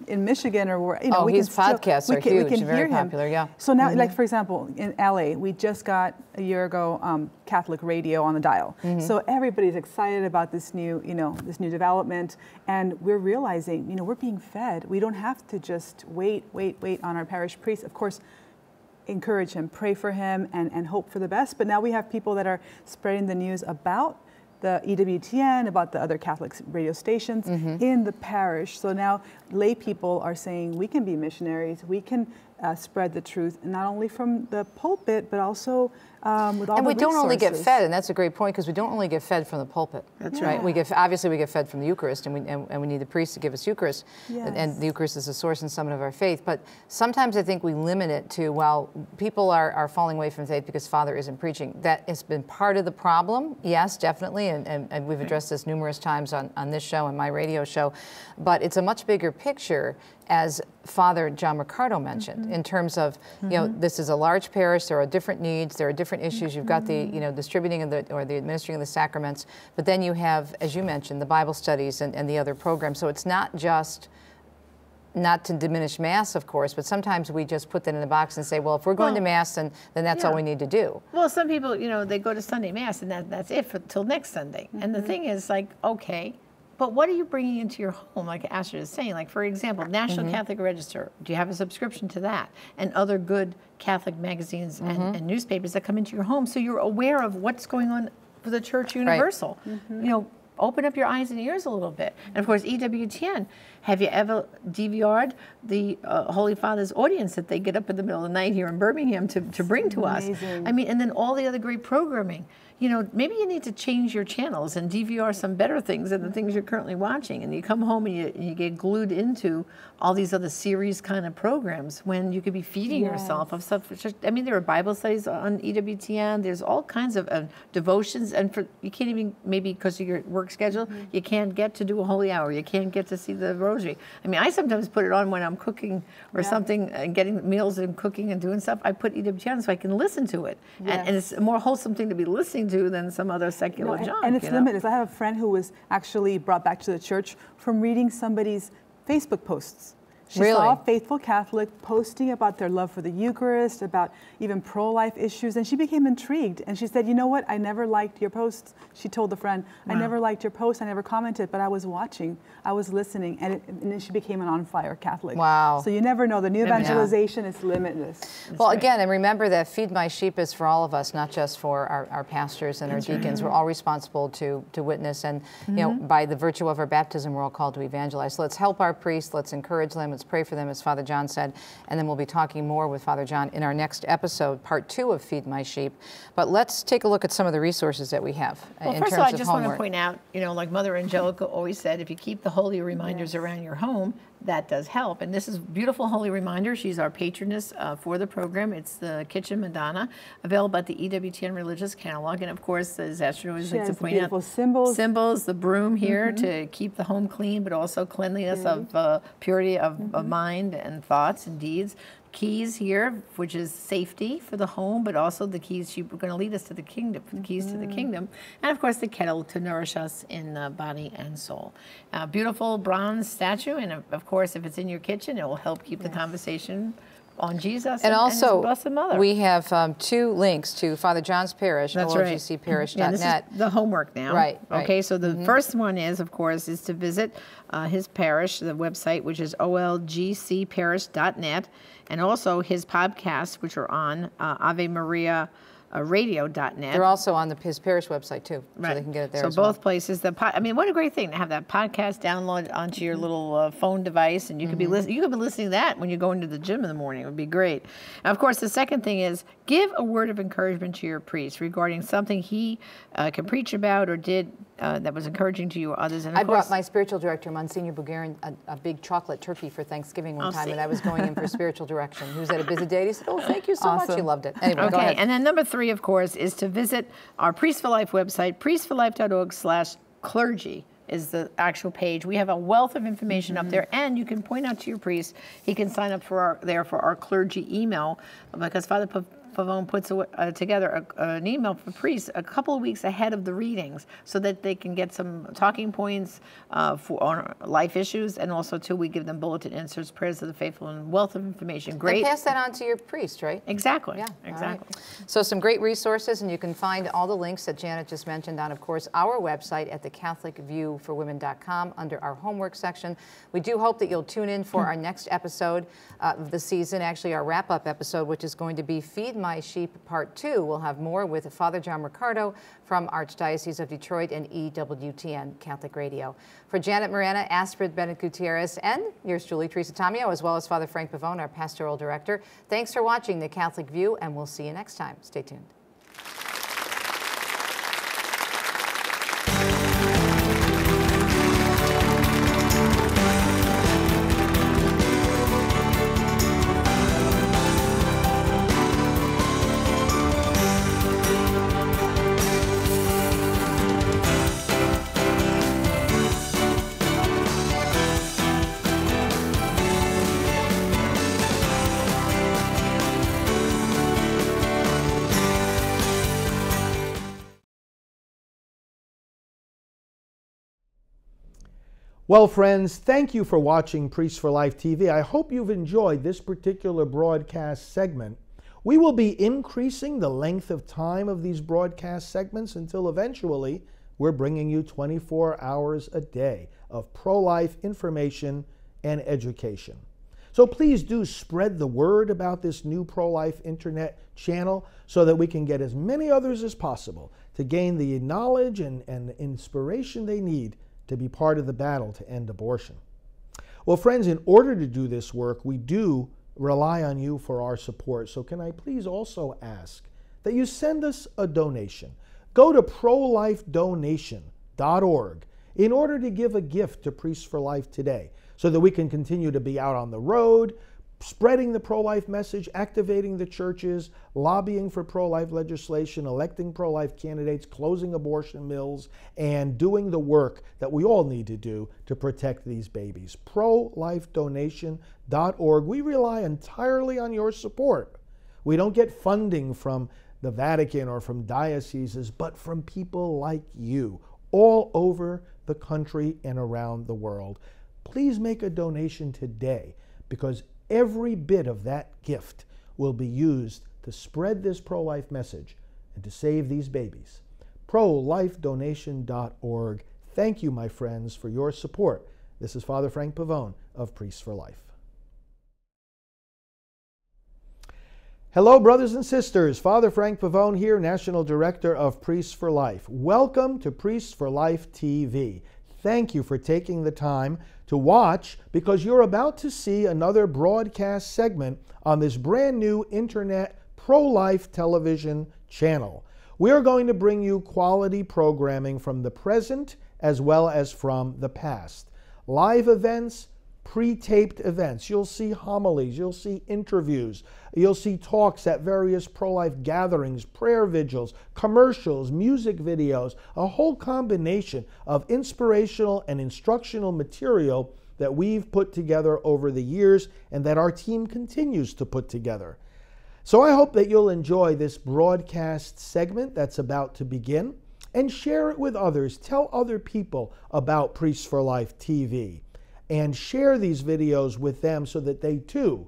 in Michigan or where, we his can podcasts still, are huge, we can very hear him. popular, yeah. So now, like for example, in LA, we just got a year ago Catholic radio on the dial. So everybody's excited about this new, this new development, and we're realizing, we're being fed. We don't have to just wait on our parish priest. Of course, encourage him, pray for him, and hope for the best. But now we have people that are spreading the news about the EWTN, about the other Catholic radio stations in the parish. So now lay people are saying we can be missionaries, we can spread the truth, and not only from the pulpit, but also with all the resources. And we don't only get fed, and that's a great point, because we don't only get fed from the pulpit. That's right. We obviously we get fed from the Eucharist, and we need the priest to give us Eucharist, and the Eucharist is the source and summit of our faith. But sometimes I think we limit it to, well, people are falling away from faith because Father isn't preaching. That has been part of the problem, yes, definitely, and we've addressed this numerous times on this show and my radio show, but it's a much bigger picture, as Father John Ricardo mentioned, in terms of, this is a large parish, there are different needs, there are different issues. You've got the, distributing of the administering of the sacraments, but then you have, as you mentioned, the Bible studies and the other programs. So it's not just, not to diminish Mass, of course, but sometimes we just put that in the box and say, well, if we're going to Mass, then that's all we need to do. Well, some people, they go to Sunday Mass and that's it till next Sunday. And the thing is, like, okay, But what are you bringing into your home, like Astrid is saying? Like, for example, National Catholic Register, do you have a subscription to that? And other good Catholic magazines and newspapers that come into your home, so you're aware of what's going on for the Church Universal. You know, open up your eyes and ears a little bit. And of course, EWTN. Have you ever DVR'd the Holy Father's audience that they get up in the middle of the night here in Birmingham to bring to us? I mean, and then all the other great programming. You know, maybe you need to change your channels and DVR some better things than the things you're currently watching. And you come home and you get glued into all these other series kind of programs when you could be feeding yourself of stuff. I mean, there are Bible studies on EWTN. There's all kinds of devotions. And you can't even, maybe because of your work schedule, you can't get to do a holy hour. You can't get to see the rosary. I mean, I sometimes put it on when I'm cooking or something and getting meals and cooking and doing stuff. I put EWTN so I can listen to it. And it's a more wholesome thing to be listening to than some other secular junk. And it's limited. I have a friend who was actually brought back to the church from reading somebody's Facebook posts. She saw a faithful Catholic posting about their love for the Eucharist, about even pro-life issues, and she became intrigued. And she said, you know what, I never liked your posts. She told the friend, I never liked your posts, I never commented, but I was watching, I was listening, and then she became an on-fire Catholic. Wow. So you never know, the new evangelization is limitless. Well, again, and remember that Feed My Sheep is for all of us, not just for our pastors and our deacons. We're all responsible to witness, and you know, by the virtue of our baptism, we're all called to evangelize. So let's help our priests, let's encourage them, let's pray for them, as Father John said, and then we'll be talking more with Father John in our next episode, part 2 of Feed My Sheep. But let's take a look at some of the resources that we have well, in first terms of all, I of just homework. want to point out, you know, like Mother Angelica always said, if you keep the holy reminders around your home, that does help. And this is beautiful holy reminder. She's our patroness for the program. It's the Kitchen Madonna, available at the EWTN Religious Catalog. And of course, as Astrid always likes to point out, symbols, the broom here to keep the home clean, but also cleanliness of purity of mind and thoughts and deeds. Keys here, which is safety for the home, but also the keys she's going to lead us to the kingdom, the keys to the kingdom, and of course the kettle to nourish us in body and soul. Beautiful bronze statue, and of course, if it's in your kitchen, it will help keep the conversation on Jesus and also His Blessed Mother. We have 2 links to Father John's Parish, olgcparish.net. This is the homework now. Right. Okay, so the first one is, of course, is to visit his parish, the website, which is olgcparish.net, and also his podcasts, which are on Ave Maria radio.net. They're also on his parish website too, so they can get it there. So as both places. I mean, what a great thing to have that podcast download onto your little phone device, and you could be listening. You could be listening to that when you go into the gym in the morning. It would be great. And of course, the second thing is give a word of encouragement to your priest regarding something he can preach about or did that was encouraging to you or others. And I brought my spiritual director, Monsignor Bulgarian, a big chocolate turkey for Thanksgiving one time, and I was going in for spiritual direction. He was at a busy day. He said, "Oh, thank you so much. He loved it." Anyway, go ahead. And then number 3, of course, is to visit our Priest for Life website, priestforlife.org/clergy is the actual page. We have a wealth of information up there, and you can point out to your priest. He can sign up for our clergy email, because Father Pavone puts together an email for priests a couple of weeks ahead of the readings so that they can get some talking points on life issues, and also, too, we give them bulletin inserts, prayers of the faithful, and wealth of information. Great. And pass that on to your priest, right? Exactly. Yeah, exactly. Right. So some great resources, and you can find all the links that Janet just mentioned on, of course, our website at thecatholicviewforwomen.com under our homework section. We do hope that you'll tune in for our next episode of the season, actually our wrap-up episode, which is going to be Feed My Sheep Part 2. We'll have more with Father John Ricardo from Archdiocese of Detroit and EWTN Catholic Radio. For Janet Morana, Astrid Bennett Gutierrez, and yours truly, Teresa Tomeo, as well as Father Frank Pavone, our pastoral director, thanks for watching The Catholic View, and we'll see you next time. Stay tuned. Well, friends, thank you for watching Priests for Life TV. I hope you've enjoyed this particular broadcast segment. We will be increasing the length of time of these broadcast segments until eventually we're bringing you 24 hours a day of pro-life information and education. So please do spread the word about this new pro-life internet channel so that we can get as many others as possible to gain the knowledge and inspiration they need to be part of the battle to end abortion. Well, friends, in order to do this work, we do rely on you for our support. So can I please also ask that you send us a donation? Go to prolifedonation.org in order to give a gift to Priests for Life today, so that we can continue to be out on the road, spreading the pro-life message, activating the churches, lobbying for pro-life legislation, electing pro-life candidates, closing abortion mills, and doing the work that we all need to do to protect these babies. prolifedonation.org. We rely entirely on your support. We don't get funding from the Vatican or from dioceses, but from people like you all over the country and around the world. Please make a donation today, because every bit of that gift will be used to spread this pro-life message and to save these babies. prolifedonation.org. Thank you, my friends, for your support. This is Father Frank Pavone of Priests for Life. Hello, brothers and sisters. Father Frank Pavone here, National Director of Priests for Life. Welcome to Priests for Life TV. Thank you for taking the time to watch, because you're about to see another broadcast segment on this brand new internet pro-life television channel. We are going to bring you quality programming from the present as well as from the past. Live events, pre-taped events. You'll see homilies, you'll see interviews, you'll see talks at various pro-life gatherings, prayer vigils, commercials, music videos, a whole combination of inspirational and instructional material that we've put together over the years and that our team continues to put together. So I hope that you'll enjoy this broadcast segment that's about to begin and share it with others. Tell other people about Priests for Life TV. And share these videos with them so that they too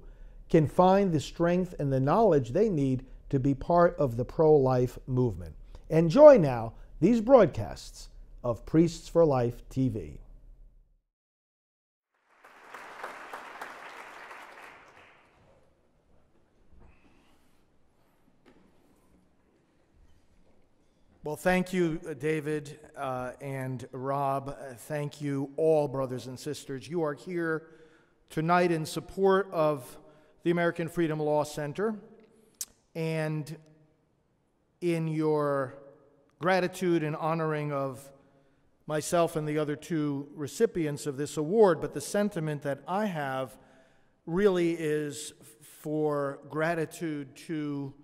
can find the strength and the knowledge they need to be part of the pro-life movement. Enjoy now these broadcasts of Priests for Life TV. Well, thank you, David and Rob. Thank you, all brothers and sisters. You are here tonight in support of the American Freedom Law Center, and in your gratitude and honoring of myself and the other two recipients of this award. But the sentiment that I have really is for gratitude to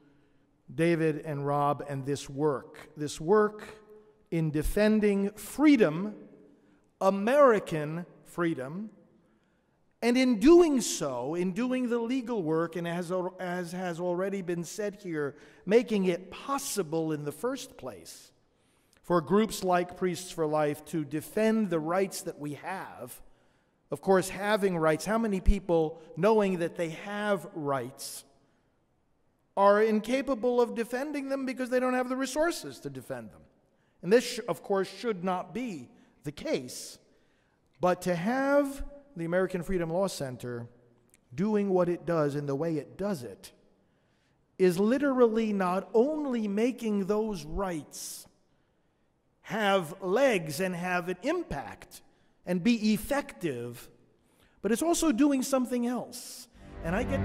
David and Rob and this work in defending freedom, American freedom, and in doing so, in doing the legal work, and as has already been said here, making it possible in the first place for groups like Priests for Life to defend the rights that we have. Of course, having rights, how many people, knowing that they have rights, are incapable of defending them because they don't have the resources to defend them? And this, of course, should not be the case. But to have the American Freedom Law Center doing what it does in the way it does it is literally not only making those rights have legs and have an impact and be effective, but it's also doing something else. And I get